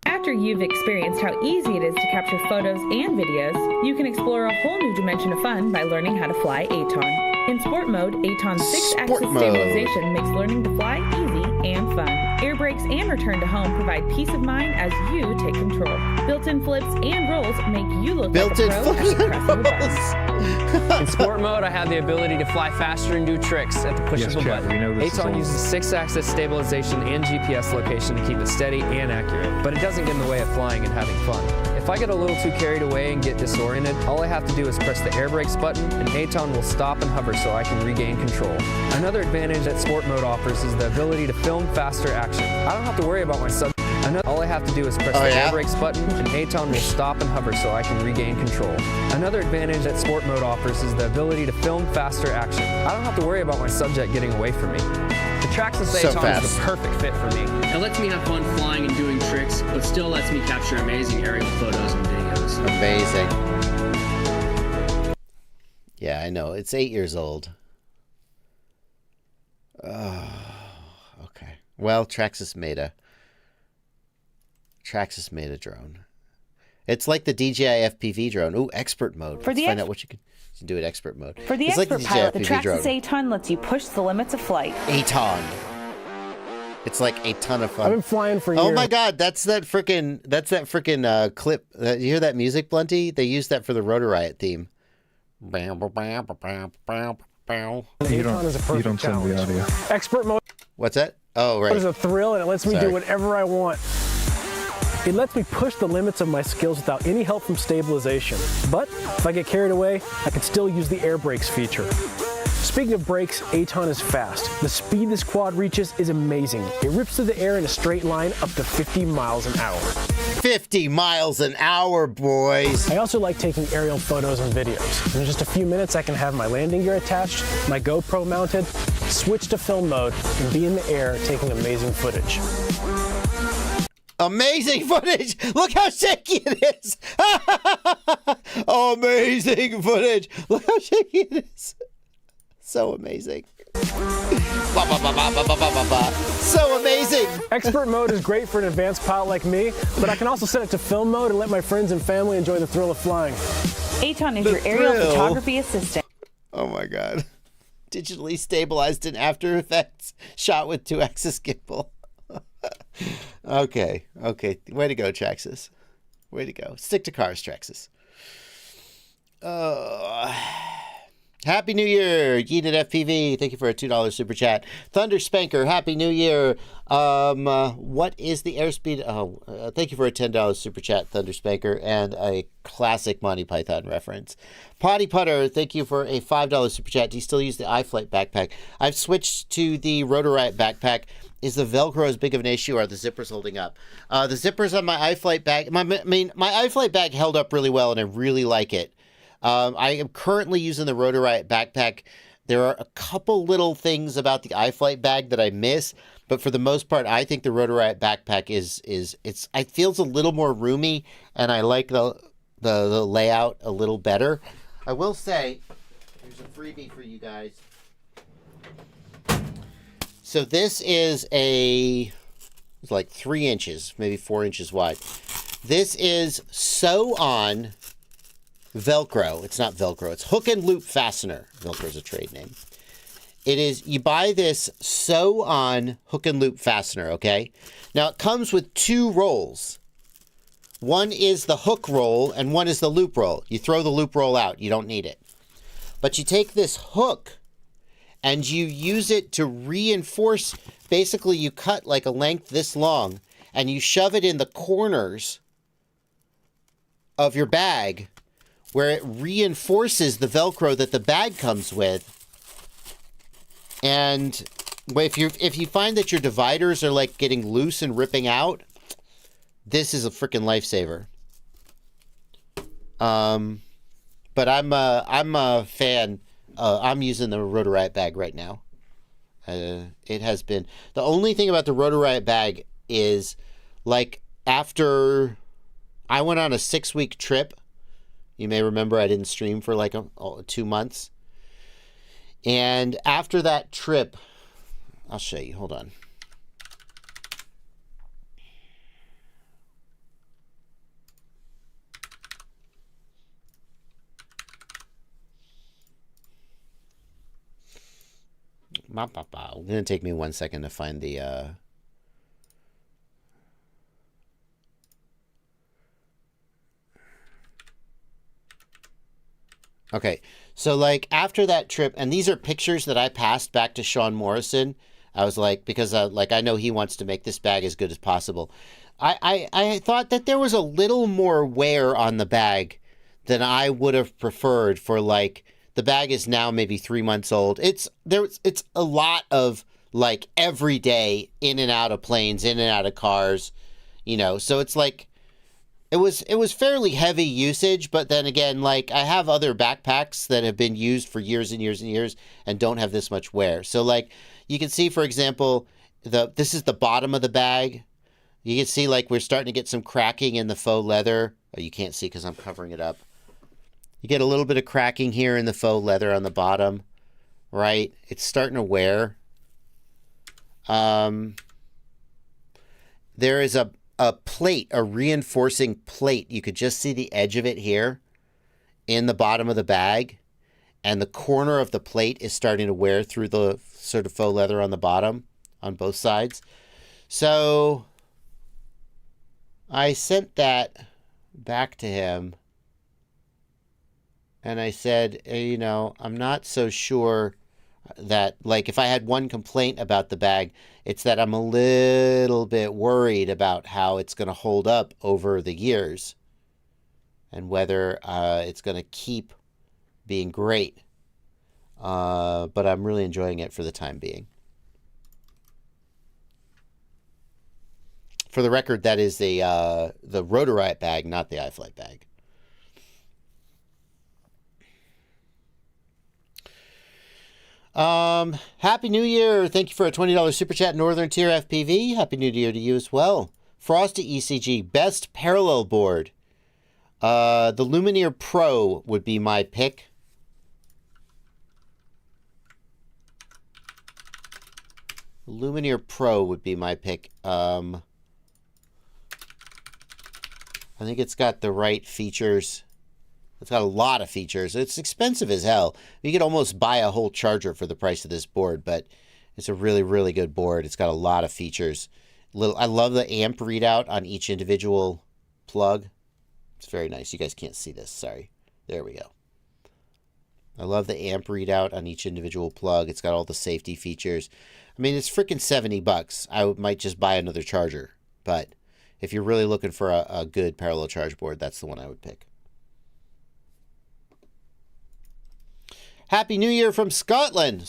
After you've experienced how easy it is to capture photos and videos, you can explore a whole new dimension of fun by learning how to fly ATON. In sport mode, ATON's 6-axis stabilization makes learning to fly easy and fun. Air brakes and return to home provide peace of mind as you take control. Built-in flips and rolls make you look like a pro as you press the button. In sport mode, I have the ability to fly faster and do tricks at the push of a button. ATON uses 6-axis stabilization and GPS location to keep it steady and accurate, but it doesn't get in the way of flying and having fun. If I get a little too carried away and get disoriented, all I have to do is press the air brakes button and ATON will stop and hover so I can regain control. Another advantage that sport mode offers is the ability to film faster action. I don't have to worry about my subject. All I have to do is press the air brakes button and ATON will stop and hover so I can regain control. Another advantage that sport mode offers is the ability to film faster action. I don't have to worry about my subject getting away from me. The Traxxas ATON is the perfect fit for me. It lets me have fun flying and doing tricks, but still lets me capture amazing aerial photos and videos. Amazing. Yeah, I know. It's 8 years old. Oh, okay. Well, Traxxas made a drone. It's like the DJI FPV drone. Ooh, expert mode. Let's find out what you can do in expert mode. For the expert pilot, the Traxxas ATON lets you push the limits of flight. ATON. It's like a ton of fun. I've been flying for years. Oh my God, that's that freaking clip. You hear that music, Blunty? They used that for the Rotor Riot theme. You don't send the audio. Expert mode. What's that? Oh, right. It's a thrill, and it lets me do whatever I want. It lets me push the limits of my skills without any help from stabilization. But if I get carried away, I can still use the air brakes feature. Speaking of brakes, Aton is fast. The speed this quad reaches is amazing. It rips through the air in a straight line up to 50 miles an hour. 50 miles an hour, boys. I also like taking aerial photos and videos. In just a few minutes, I can have my landing gear attached, my GoPro mounted, switch to film mode, and be in the air taking amazing footage. Amazing footage! Look how shaky it is! Amazing footage! Look how shaky it is. So amazing. So amazing! Expert mode is great for an advanced pilot like me, but I can also set it to film mode and let my friends and family enjoy the thrill of flying. Aton is your aerial photography assistant. Oh my God. Digitally stabilized in After Effects, shot with 2-axis gimbal. Okay. Way to go, Traxxas. Way to go. Stick to cars, Traxxas. Happy New Year, Yeet at FPV. Thank you for a $2 super chat. Thunder Spanker, Happy New Year. What is the airspeed? Thank you for a $10 super chat, Thunder Spanker, and a classic Monty Python reference. Potty Putter, thank you for a $5 super chat. Do you still use the Iflight backpack? I've switched to the Rotor Riot backpack. Is the Velcro as big of an issue, or are the zippers holding up? The zippers on my Iflight bag, my Iflight bag held up really well, and I really like it. I am currently using the Rotor Riot backpack. There are a couple little things about the iFlight bag that I miss, but for the most part, I think the Rotor Riot backpack it feels a little more roomy, and I like the layout a little better. I will say, here's a freebie for you guys. So this is it's like 3 inches, maybe 4 inches wide. This is sew on Velcro. It's not Velcro. It's hook and loop fastener. Velcro is a trade name. It is, you buy this sew on hook and loop fastener, okay? Now it comes with 2 rolls. One is the hook roll and one is the loop roll. You throw the loop roll out. You don't need it. But you take this hook and you use it to reinforce. Basically, you cut like a length this long and you shove it in the corners of your bag where it reinforces the Velcro that the bag comes with. And if you find that your dividers are like getting loose and ripping out, this is a freaking lifesaver. But I'm a fan. I'm using the Rotor Riot bag right now. It has been, the only thing about the Rotor Riot bag is, like, after I went on a 6-week trip, you may remember I didn't stream for like 2 months. And after that trip, I'll show you, hold on. It's going to take me 1 second to find the... Okay, so like after that trip, and these are pictures that I passed back to Sean Morrison. I was like, because I know he wants to make this bag as good as possible. I thought that there was a little more wear on the bag than I would have preferred for, like, the bag is now maybe 3 months old. It's a lot of like every day in and out of planes, in and out of cars, you know. So it's like it was fairly heavy usage, but then again, like I have other backpacks that have been used for years and years and years and don't have this much wear. So like you can see, for example, this is the bottom of the bag. You can see like we're starting to get some cracking in the faux leather. Oh, you can't see because I'm covering it up. You get a little bit of cracking here in the faux leather on the bottom, right? It's starting to wear. There is a plate, a reinforcing plate. You could just see the edge of it here in the bottom of the bag. And the corner of the plate is starting to wear through the sort of faux leather on the bottom on both sides. So I sent that back to him. And I said, you know, I'm not so sure that, like, if I had one complaint about the bag, it's that I'm a little bit worried about how it's going to hold up over the years and whether it's going to keep being great. But I'm really enjoying it for the time being. For the record, that is the Rotorite bag, not the Iflight bag. Happy New Year. Thank you for a $20 Super Chat, Northern Tier FPV. Happy New Year to you as well. Frosty ECG, best parallel board. The Lumineer Pro would be my pick. Lumineer Pro would be my pick. I think it's got the right features. It's got a lot of features. It's expensive as hell. You could almost buy a whole charger for the price of this board, but it's a really, really good board. It's got a lot of features. I love the amp readout on each individual plug. It's very nice. You guys can't see this. Sorry. There we go. I love the amp readout on each individual plug. It's got all the safety features. I mean, it's freaking $70. I might just buy another charger. But if you're really looking for a good parallel charge board, that's the one I would pick. Happy New Year from Scotland.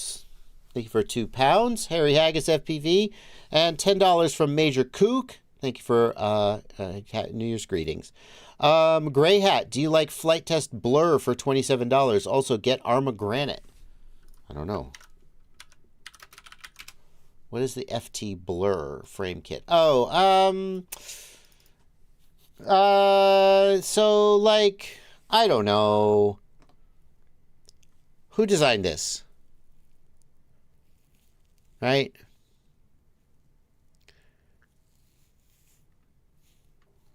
Thank you for £2. Harry Haggis FPV. And $10 from Major Kook. Thank you for New Year's greetings. Gray Hat, do you like Flight Test Blur for $27? Also get Arma Granite. I don't know. What is the FT Blur frame kit? Oh, so like, I don't know. Who designed this? Right?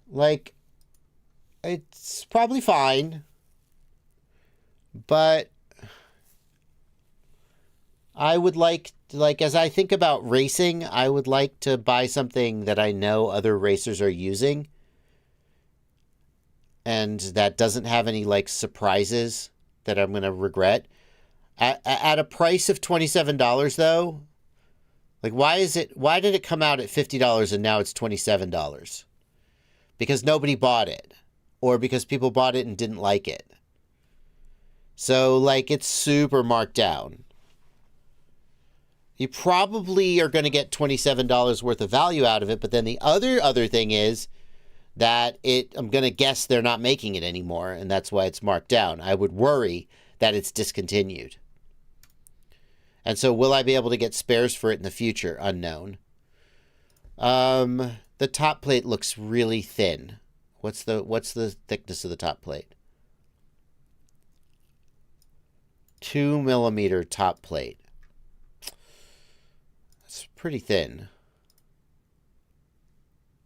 Like, it's probably fine, but I would like, as I think about racing, I would like to buy something that I know other racers are using and that doesn't have any, like, surprises that I'm going to regret. At a price of $27, though, like, why did it come out at $50 and now it's $27? Because nobody bought it. Or because people bought it and didn't like it. So, like, it's super marked down. You probably are going to get $27 worth of value out of it, but then the other thing is that I'm going to guess they're not making it anymore, and that's why it's marked down. I would worry that it's discontinued. And so will I be able to get spares for it in the future? Unknown. The top plate looks really thin. What's the thickness of the top plate? 2 millimeter top plate. That's pretty thin.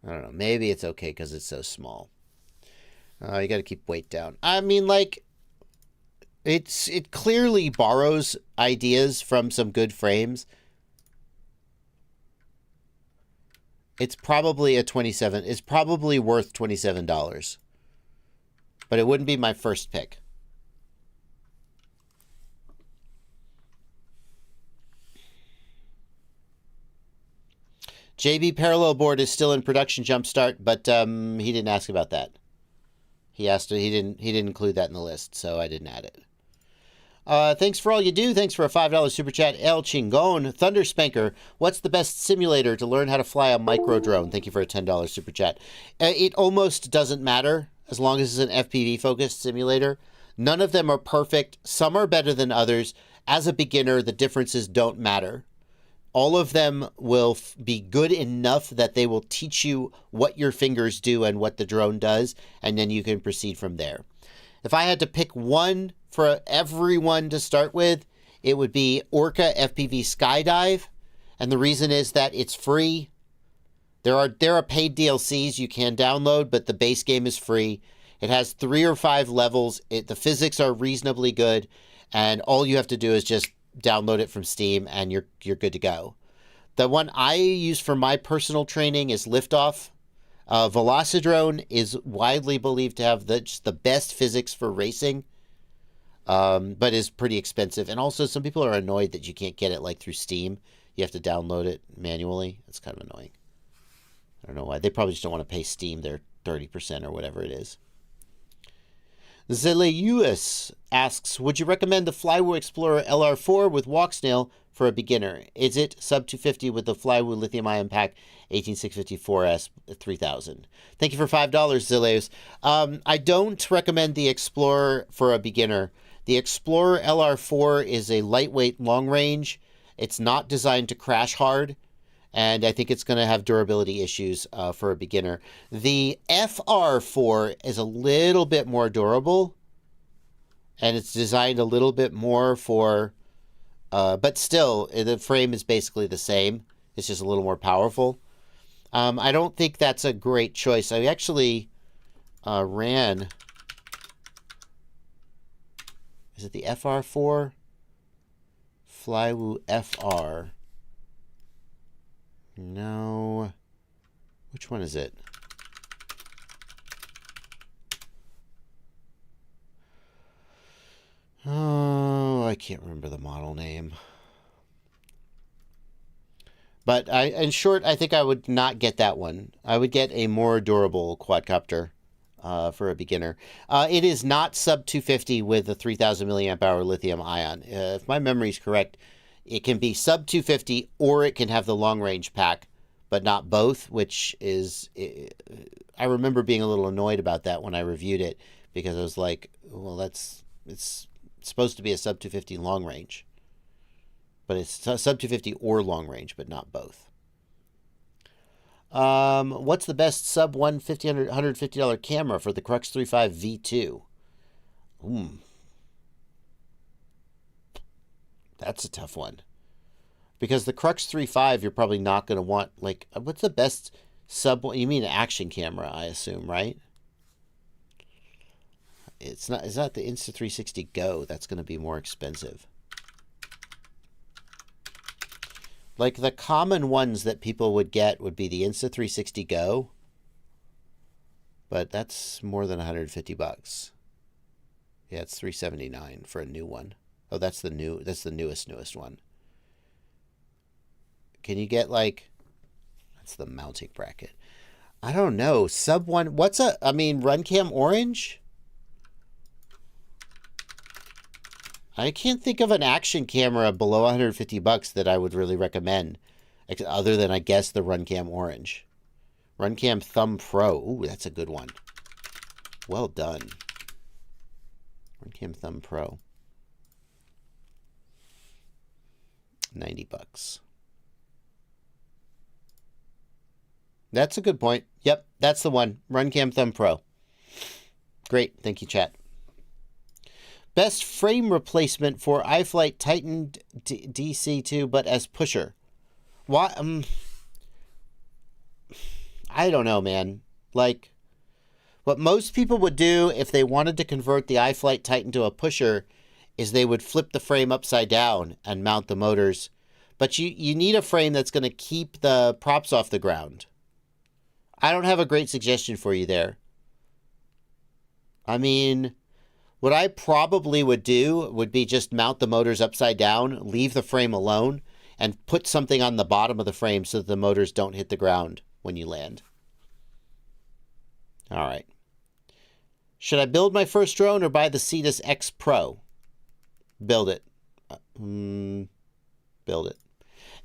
I don't know. Maybe it's okay because it's so small. You got to keep weight down. I mean, like, it clearly borrows ideas from some good frames. It's probably it's probably worth $27. But it wouldn't be my first pick. JB Parallel Board is still in production jumpstart, but he didn't ask about that. He didn't include that in the list, so I didn't add it. Thanks for all you do. Thanks for a $5 super chat. El Chingon. Thunder Spanker. What's the best simulator to learn how to fly a micro drone? Thank you for a $10 super chat. It almost doesn't matter as long as it's an FPV focused simulator. None of them are perfect. Some are better than others. As a beginner, the differences don't matter. All of them will be good enough that they will teach you what your fingers do and what the drone does, and then you can proceed from there. If I had to pick one for everyone to start with, it would be Orca FPV Skydive, and the reason is that it's free. There are paid DLCs you can download, but the base game is free. It has 3 or 5 levels. The physics are reasonably good, and all you have to do is just download it from Steam, and you're good to go. The one I use for my personal training is Liftoff. Velocidrone is widely believed to have just the best physics for racing, but is pretty expensive. And also, some people are annoyed that you can't get it like through Steam. You have to download it manually. It's kind of annoying. I don't know why. They probably just don't want to pay Steam their 30% or whatever it is. Zeleus asks, would you recommend the Flywoo Explorer LR4 with Walksnail for a beginner? Is it sub 250 with the Flywoo lithium-ion pack 18654S 3000? Thank you for $5, Zeleus. I don't recommend the Explorer for a beginner. The Explorer LR4 is a lightweight long range. It's not designed to crash hard, and I think it's going to have durability issues for a beginner. The FR4 is a little bit more durable, and it's designed a little bit more for, but still, the frame is basically the same. It's just a little more powerful. I don't think that's a great choice. I actually ran, is it the FR4? Flywoo FR. No. Which one is it? Oh, I can't remember the model name. But in short, I think I would not get that one. I would get a more durable quadcopter for a beginner. It is not sub 250 with a 3000 milliamp hour lithium ion. If my memory is correct, it can be sub 250 or it can have the long range pack, but not both, which is, I remember being a little annoyed about that when I reviewed it, because I was like, well, it's supposed to be a sub 250 long range, but it's sub 250 or long range, but not both. What's the best sub $150 camera for the Crux 3.5 V2? That's a tough one. Because the Crux 3.5, you're probably not going to want, like, what's the best sub? You mean an action camera, I assume, right? It's not the Insta360 Go. That's going to be more expensive. Like, the common ones that people would get would be the Insta360 Go. But that's more than $150. Yeah, it's $379 for a new one. Oh, that's the newest one. Can you get, like, that's the mounting bracket. I don't know. Sub one, RunCam Orange? I can't think of an action camera below $150 that I would really recommend, other than, I guess, the RunCam Orange. RunCam Thumb Pro. Ooh, that's a good one. Well done. RunCam Thumb Pro. $90. That's a good point. Yep, that's the one. RunCam Thumb Pro. Great. Thank you, chat. Best frame replacement for iFlight Titan DC2, but as pusher. Why? I don't know, man. Like, what most people would do if they wanted to convert the iFlight Titan to a pusher is they would flip the frame upside down and mount the motors. But you need a frame that's going to keep the props off the ground. I don't have a great suggestion for you there. I mean, what I probably would do would be just mount the motors upside down, leave the frame alone, and put something on the bottom of the frame so that the motors don't hit the ground when you land. All right. Should I build my first drone or buy the Cetus X Pro? Build it. Build it.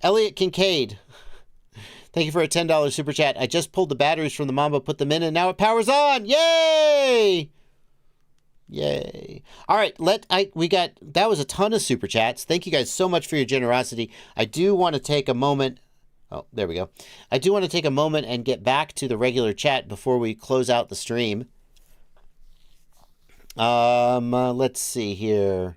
Elliot Kincaid. Thank you for a $10 super chat. I just pulled the batteries from the Mamba, put them in, and now it powers on. Yay! Yay. All right, that was a ton of super chats. Thank you guys so much for your generosity. I do want to take a moment. Oh, there we go. I do want to take a moment and get back to the regular chat before we close out the stream. Let's see here.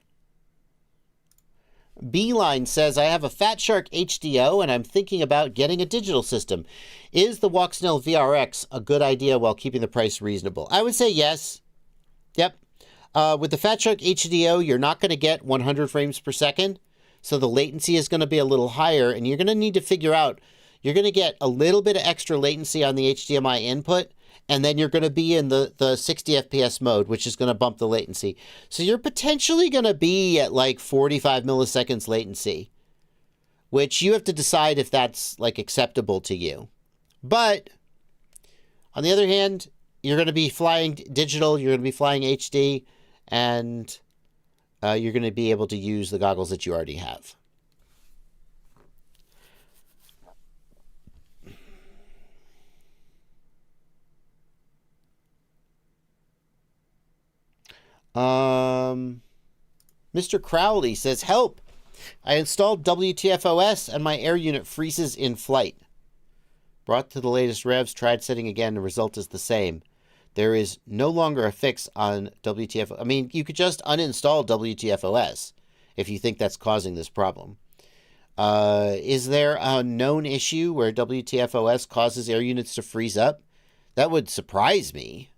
Beeline says, I have a Fat Shark HDO and I'm thinking about getting a digital system. Is the Walksnail VRX a good idea while keeping the price reasonable? I would say yes. Yep. With the Fat Shark HDO, you're not going to get 100 frames per second. So the latency is going to be a little higher, and you're going to need to figure out, you're going to get a little bit of extra latency on the HDMI input, and then you're going to be in the 60 FPS mode, which is going to bump the latency. So you're potentially going to be at like 45 milliseconds latency, which you have to decide if that's like acceptable to you. But on the other hand, you're going to be flying digital, you're going to be flying HD, and you're going to be able to use the goggles that you already have. Mr. Crowley says, help! I installed WTFOS and my air unit freezes in flight. Brought to the latest revs, tried setting again, the result is the same. There is no longer a fix on WTFOS. I mean, you could just uninstall WTFOS if you think that's causing this problem. Is there a known issue where WTFOS causes air units to freeze up? That would surprise me.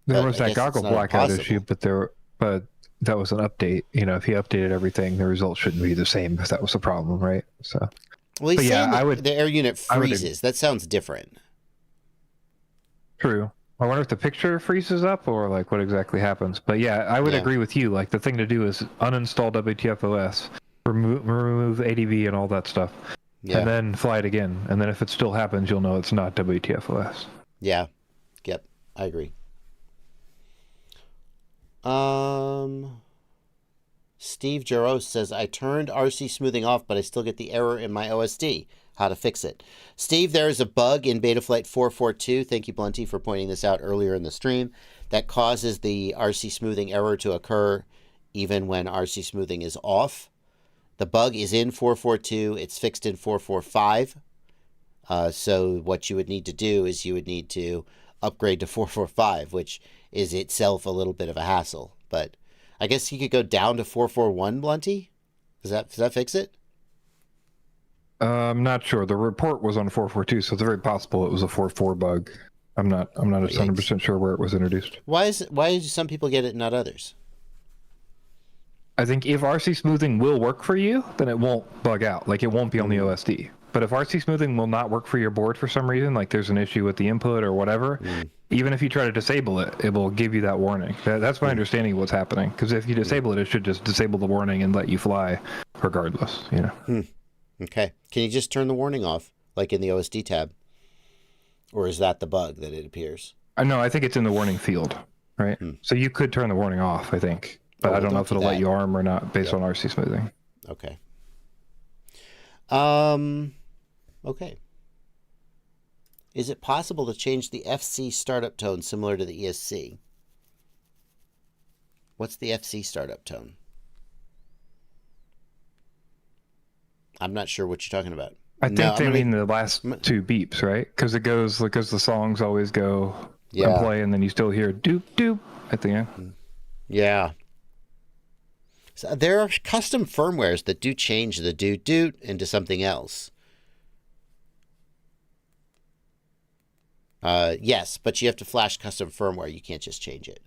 There was that goggle blackout issue, but that was an update. You know, if he updated everything, the results shouldn't be the same if that was the problem, right? So, well, he's saying the air unit freezes. That sounds different. True. I wonder if the picture freezes up or like what exactly happens. But yeah, I would agree with you. Like the thing to do is uninstall WTFOS, remove ADV and all that stuff, and then fly it again. And then if it still happens, you'll know it's not WTFOS. Yeah. Yep. I agree. Steve Jaros says, I turned RC smoothing off, but I still get the error in my OSD. How to fix it. Steve, there is a bug in Betaflight 442. Thank you, Blunty, for pointing this out earlier in the stream. That causes the RC smoothing error to occur even when RC smoothing is off. The bug is in 442. It's fixed in 445. So what you would need to do is you would need to upgrade to 445, which is itself a little bit of a hassle. But I guess you could go down to 441, Blunty? Does that fix it? I'm not sure. The report was on 442, so it's very possible it was a 4.4 bug. I'm not 100% sure where it was introduced. Why do some people get it and not others? I think if RC smoothing will work for you, then it won't bug out. Like it won't be on the OSD. But if RC smoothing will not work for your board for some reason, like there's an issue with the input or whatever, even if you try to disable it, it will give you that warning. That's my understanding of what's happening. Because if you disable it, it should just disable the warning and let you fly regardless, you know. Okay. Can you just turn the warning off, like in the OSD tab? Or is that the bug that it appears? No, I think it's in the warning field, right? So you could turn the warning off, I think. But I don't know if it'll let you arm or not based on RC smoothing. Okay. Okay. Is it possible to change the FC startup tone similar to the ESC? What's the FC startup tone? I'm not sure what you're talking about. I think they mean the last two beeps, right? Because the songs always go and play, and then you still hear doop doop at the end. Yeah. So there are custom firmwares that do change the doot doot into something else. Yes, but you have to flash custom firmware. You can't just change it.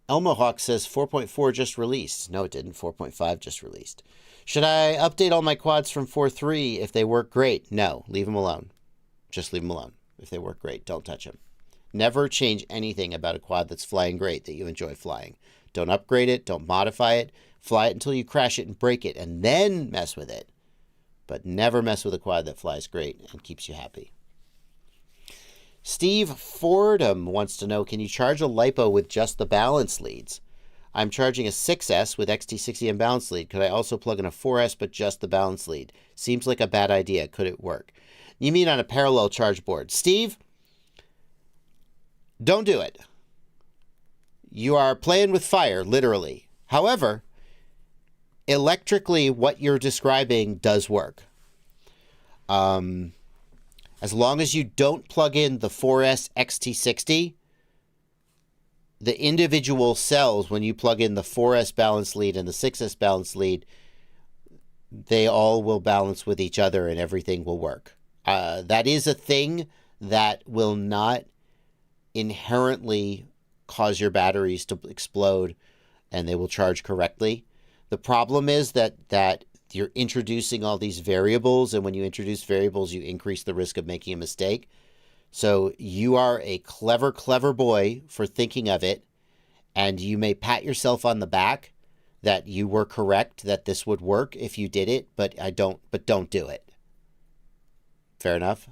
Elmo Hawk says 4.4 just released. No, it didn't. 4.5 just released. Should I update all my quads from 4.3 if they work great? No, leave them alone. Just leave them alone. If they work great, don't touch them. Never change anything about a quad that's flying great that you enjoy flying. Don't upgrade it. Don't modify it. Fly it until you crash it and break it, and then mess with it. But never mess with a quad that flies great and keeps you happy. Steve Fordham wants to know, can you charge a LiPo with just the balance leads? I'm charging a 6S with XT60M balance lead. Could I also plug in a 4S but just the balance lead? Seems like a bad idea. Could it work? You mean on a parallel charge board? Steve, don't do it. You are playing with fire, literally. However, electrically, what you're describing does work. As long as you don't plug in the 4S XT60, the individual cells, when you plug in the 4S balance lead and the 6S balance lead, they all will balance with each other and everything will work. That is a thing that will not inherently cause your batteries to explode, and they will charge correctly. The problem is that you're introducing all these variables, and when you introduce variables, you increase the risk of making a mistake. So you are a clever, clever boy for thinking of it, and you may pat yourself on the back that you were correct, that this would work if you did it, but don't do it. Fair enough.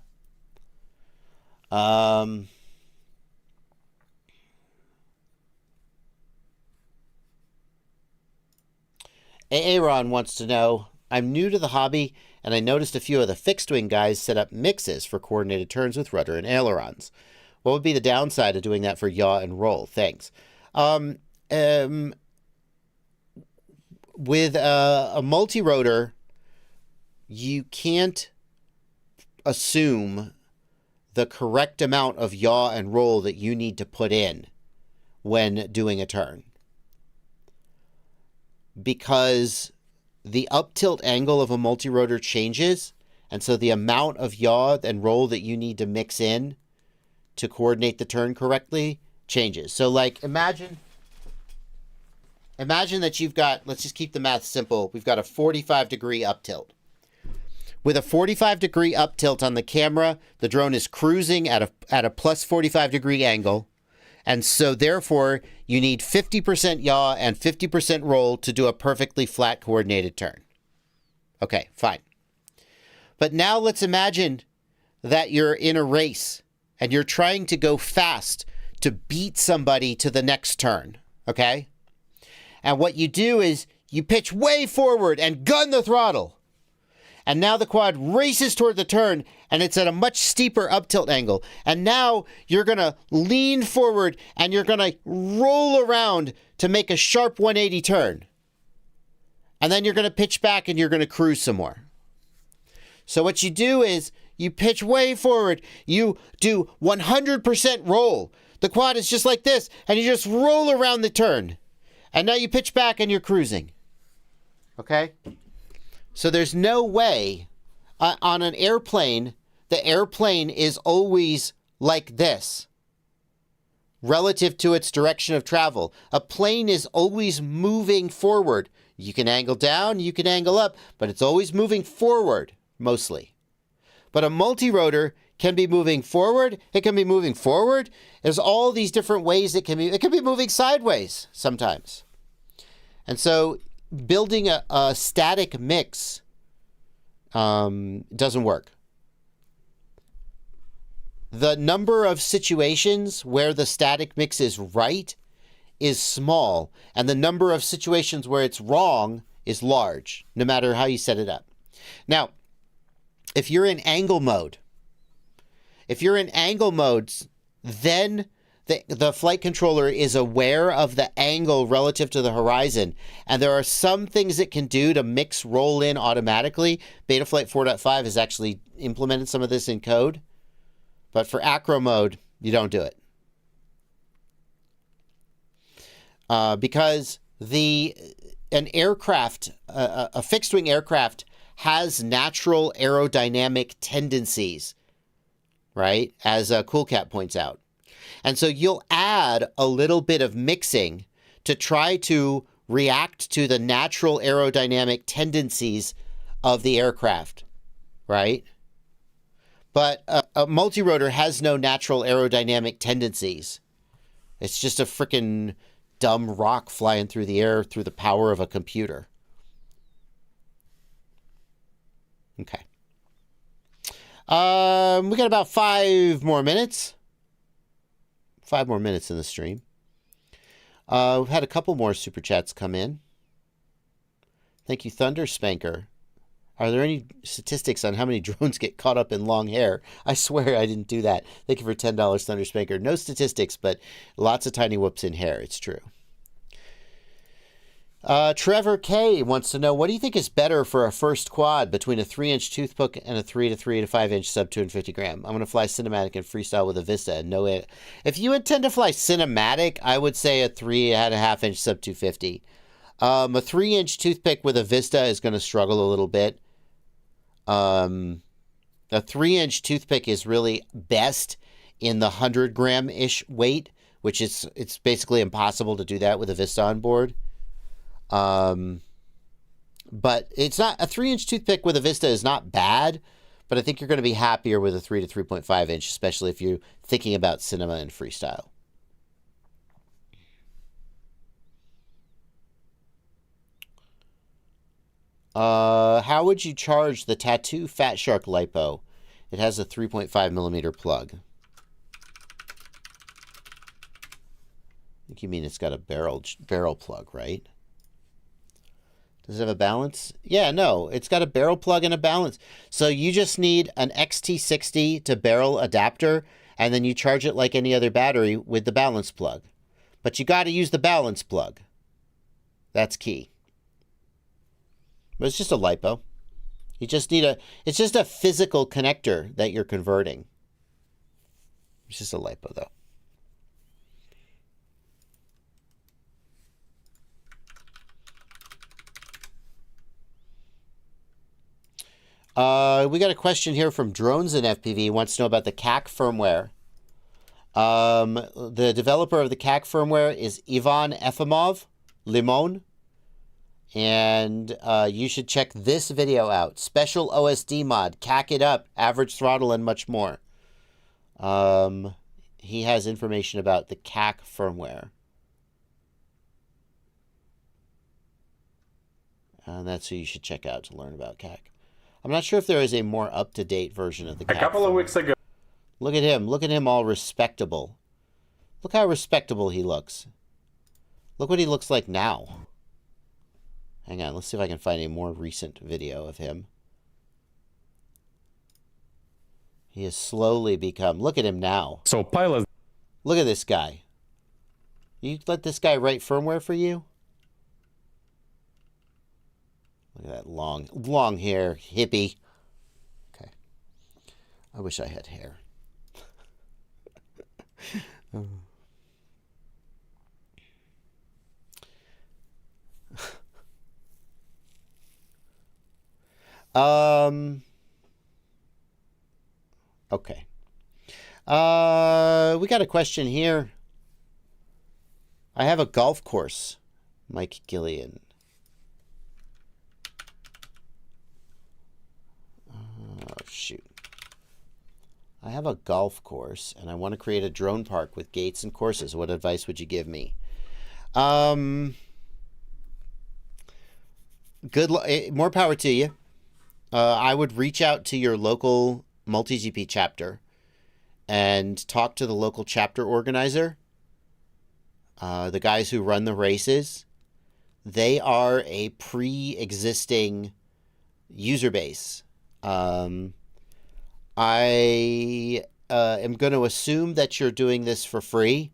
Aaron wants to know, I'm new to the hobby, and I noticed a few of the fixed-wing guys set up mixes for coordinated turns with rudder and ailerons. What would be the downside of doing that for yaw and roll? Thanks. With a multi-rotor, you can't assume the correct amount of yaw and roll that you need to put in when doing a turn, because the up tilt angle of a multi-rotor changes, and so the amount of yaw and roll that you need to mix in to coordinate the turn correctly changes. So like imagine that you've got, let's just keep the math simple, we've got a 45-degree up tilt. With a 45-degree up tilt on the camera, the drone is cruising at a plus 45-degree angle, and so therefore you need 50% yaw and 50% roll to do a perfectly flat coordinated turn. Okay, fine. But now let's imagine that you're in a race and you're trying to go fast to beat somebody to the next turn, okay? And what you do is you pitch way forward and gun the throttle. And now the quad races toward the turn, and it's at a much steeper up tilt angle. And now you're going to lean forward and you're going to roll around to make a sharp 180 turn. And then you're going to pitch back and you're going to cruise some more. So what you do is you pitch way forward. You do 100% roll. The quad is just like this, and you just roll around the turn. And now you pitch back and you're cruising. Okay? So there's no way on an airplane, the airplane is always like this relative to its direction of travel. A plane is always moving forward. You can angle down, you can angle up, but it's always moving forward, mostly. But a multi-rotor can be moving forward. It can be moving forward. There's all these different ways it can be moving sideways sometimes. And so building a static mix doesn't work. The number of situations where the static mix is right is small, and the number of situations where it's wrong is large, no matter how you set it up. Now, if you're in angle mode, then the flight controller is aware of the angle relative to the horizon, and there are some things it can do to mix roll in automatically. Betaflight 4.5 has actually implemented some of this in code, but for acro mode, you don't do it. Because an aircraft, a fixed-wing aircraft, has natural aerodynamic tendencies, right? As CoolCat points out. And so you'll add a little bit of mixing to try to react to the natural aerodynamic tendencies of the aircraft, right? But a multi-rotor has no natural aerodynamic tendencies. It's just a freaking dumb rock flying through the air through the power of a computer. Okay. We got about 5 more minutes. 5 more minutes in the stream. We've had a couple more super chats come in. Thank you, Thunder Spanker. Are there any statistics on how many drones get caught up in long hair? I swear I didn't do that. Thank you for $10, Thunder Spanker. No statistics, but lots of tiny whoops in hair. It's true. Trevor K wants to know, what do you think is better for a first quad between a 3-inch toothpick and a 3 to 5-inch sub 250 gram? I'm going to fly cinematic and freestyle with a Vista. And no, if you intend to fly cinematic, I would say a 3.5-inch sub 250. A 3-inch toothpick with a Vista is going to struggle a little bit. And A 3-inch toothpick is really best in the 100-gram-ish weight, which it's basically impossible to do that with a Vista on board. But it's not a 3-inch toothpick with a Vista is not bad, but I think you're going to be happier with a 3 to 3.5 inch, especially if you're thinking about cinema and freestyle. How would you charge the Tattoo Fat Shark LiPo? It has a 3.5 millimeter plug. I think you mean it's got a barrel plug, right? Does it have a balance? Yeah, no, it's got a barrel plug and a balance. So you just need an XT60 to barrel adapter, and then you charge it like any other battery with the balance plug. But you got to use the balance plug. That's key. But it's just a LiPo. You just need it's just a physical connector that you're converting. It's just a LiPo, though. We got a question here from Drones in FPV. He wants to know about the CAC firmware. The developer of the CAC firmware is Ivan Efimov, Limon. And you should check this video out. Special OSD mod, CAC it up, average throttle, and much more. He has information about the CAC firmware. And that's who you should check out to learn about CAC. I'm not sure if there is a more up-to-date version of the CAC. A couple of weeks ago. Look at him. Look at him all respectable. Look how respectable he looks. Look what he looks like now. Hang on. Let's see if I can find a more recent video of him. He has slowly become... Look at him now. So pilots... Look at this guy. You let this guy write firmware for you? Look at that long hair, hippie. Okay. I wish I had hair. Okay. We got a question here. I have a golf course. Mike Gillian. Oh, shoot. I have a golf course, and I want to create a drone park with gates and courses. What advice would you give me? More power to you. I would reach out to your local multi-GP chapter and talk to the local chapter organizer. The guys who run the races. They are a pre-existing user base. I am going to assume that you're doing this for free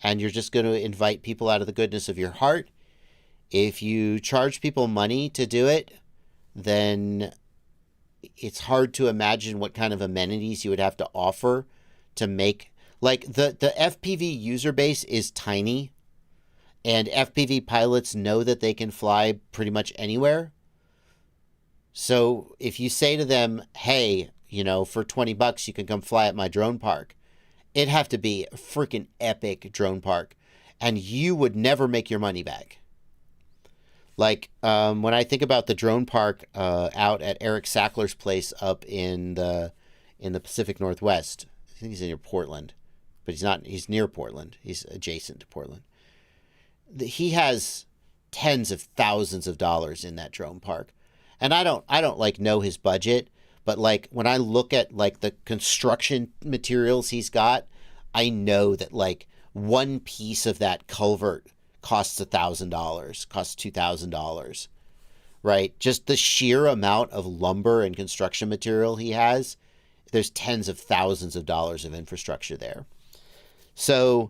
and you're just going to invite people out of the goodness of your heart. If you charge people money to do it, then it's hard to imagine what kind of amenities you would have to offer to make... Like, the FPV user base is tiny, and FPV pilots know that they can fly pretty much anywhere. So if you say to them, hey, you know, for $20 you can come fly at my drone park, it'd have to be a freaking epic drone park, and you would never make your money back. Like, when I think about the drone park out at Eric Sackler's place up in the Pacific Northwest, I think he's near Portland, but he's not. He's near Portland. He's adjacent to Portland. He has tens of thousands of dollars in that drone park, and I don't like know his budget, but like when I look at like the construction materials he's got, I know that like one piece of that culvert costs $1,000, costs $2,000, right? Just the sheer amount of lumber and construction material he has, there's tens of thousands of dollars of infrastructure there. So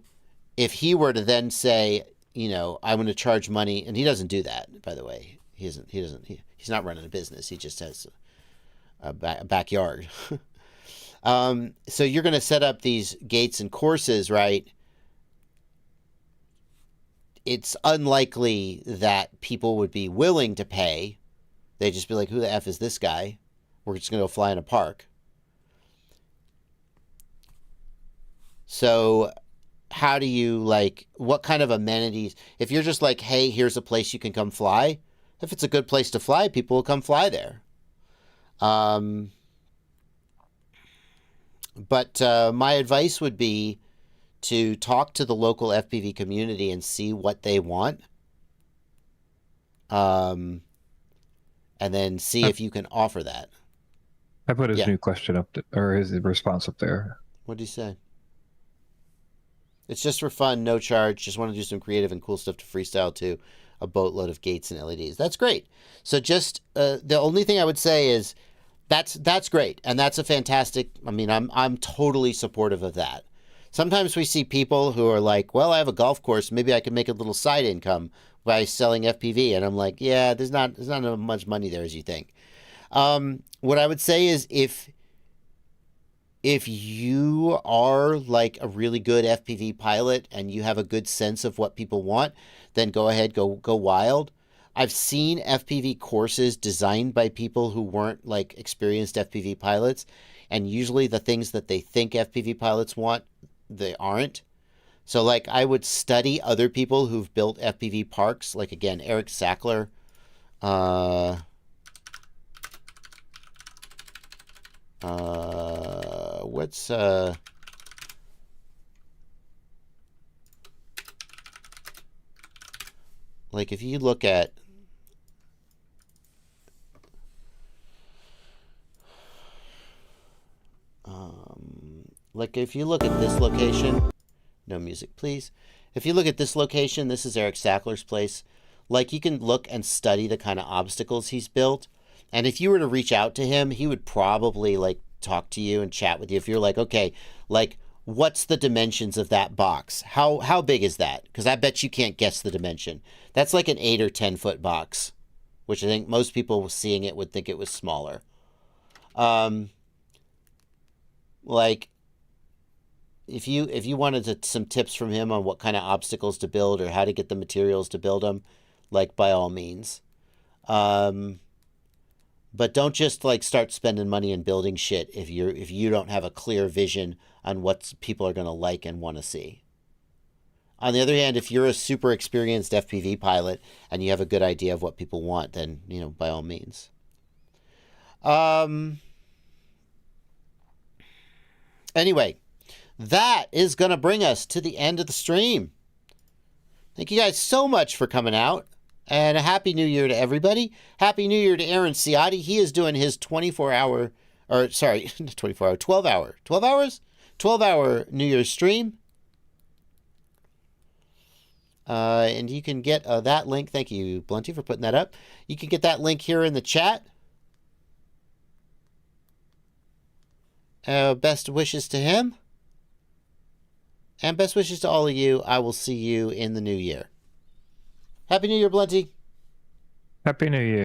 if he were to then say, you know, I'm going to charge money, and he doesn't do that, by the way. He's not running a business. He just has a backyard. So you're going to set up these gates and courses, right? It's unlikely that people would be willing to pay. They'd just be like, who the F is this guy? We're just going to go fly in a park. So how do you, like, what kind of amenities? If you're just like, hey, here's a place you can come fly, if it's a good place to fly, people will come fly there. But my advice would be to talk to the local FPV community and see what they want. And then see if you can offer that. I put his new question up, or his response up there. What did he say? It's just for fun, no charge. Just want to do some creative and cool stuff to freestyle to a boatload of gates and LEDs. That's great. So just the only thing I would say is that's great, and that's a fantastic. I mean, I'm totally supportive of that. Sometimes we see people who are like, well, I have a golf course, maybe I can make a little side income by selling FPV, and I'm like, yeah, there's not as much money there as you think. What I would say is if you are like a really good FPV pilot and you have a good sense of what people want, then go ahead, go wild. I've seen FPV courses designed by people who weren't like experienced FPV pilots, and usually the things that they think FPV pilots want, they aren't. So like I would study other people who've built FPV parks, like again, Eric Sackler, like if you look at like if you look at this location, no music please. If you look at this location, this is Eric Sackler's place. Like you can look and study the kind of obstacles he's built. And if you were to reach out to him, he would probably like talk to you and chat with you. If you're like, okay, like what's the dimensions of that box? How big is that? Because I bet you can't guess the dimension. That's like an 8 or 10 foot box, which I think most people seeing it would think it was smaller. Like if you wanted some tips from him on what kind of obstacles to build or how to get the materials to build them, like by all means. But don't just like start spending money and building shit if you don't have a clear vision on what people are going to like and want to see. On the other hand, if you're a super experienced FPV pilot and you have a good idea of what people want, then, you know, by all means. Anyway, that is going to bring us to the end of the stream. Thank you guys so much for coming out. And a Happy New Year to everybody. Happy New Year to Aaron Ciotti. He is doing his 12-hour New Year's stream. And you can get that link. Thank you, Blunty, for putting that up. You can get that link here in the chat. Best wishes to him. And best wishes to all of you. I will see you in the new year. Happy New Year, Blunty. Happy New Year.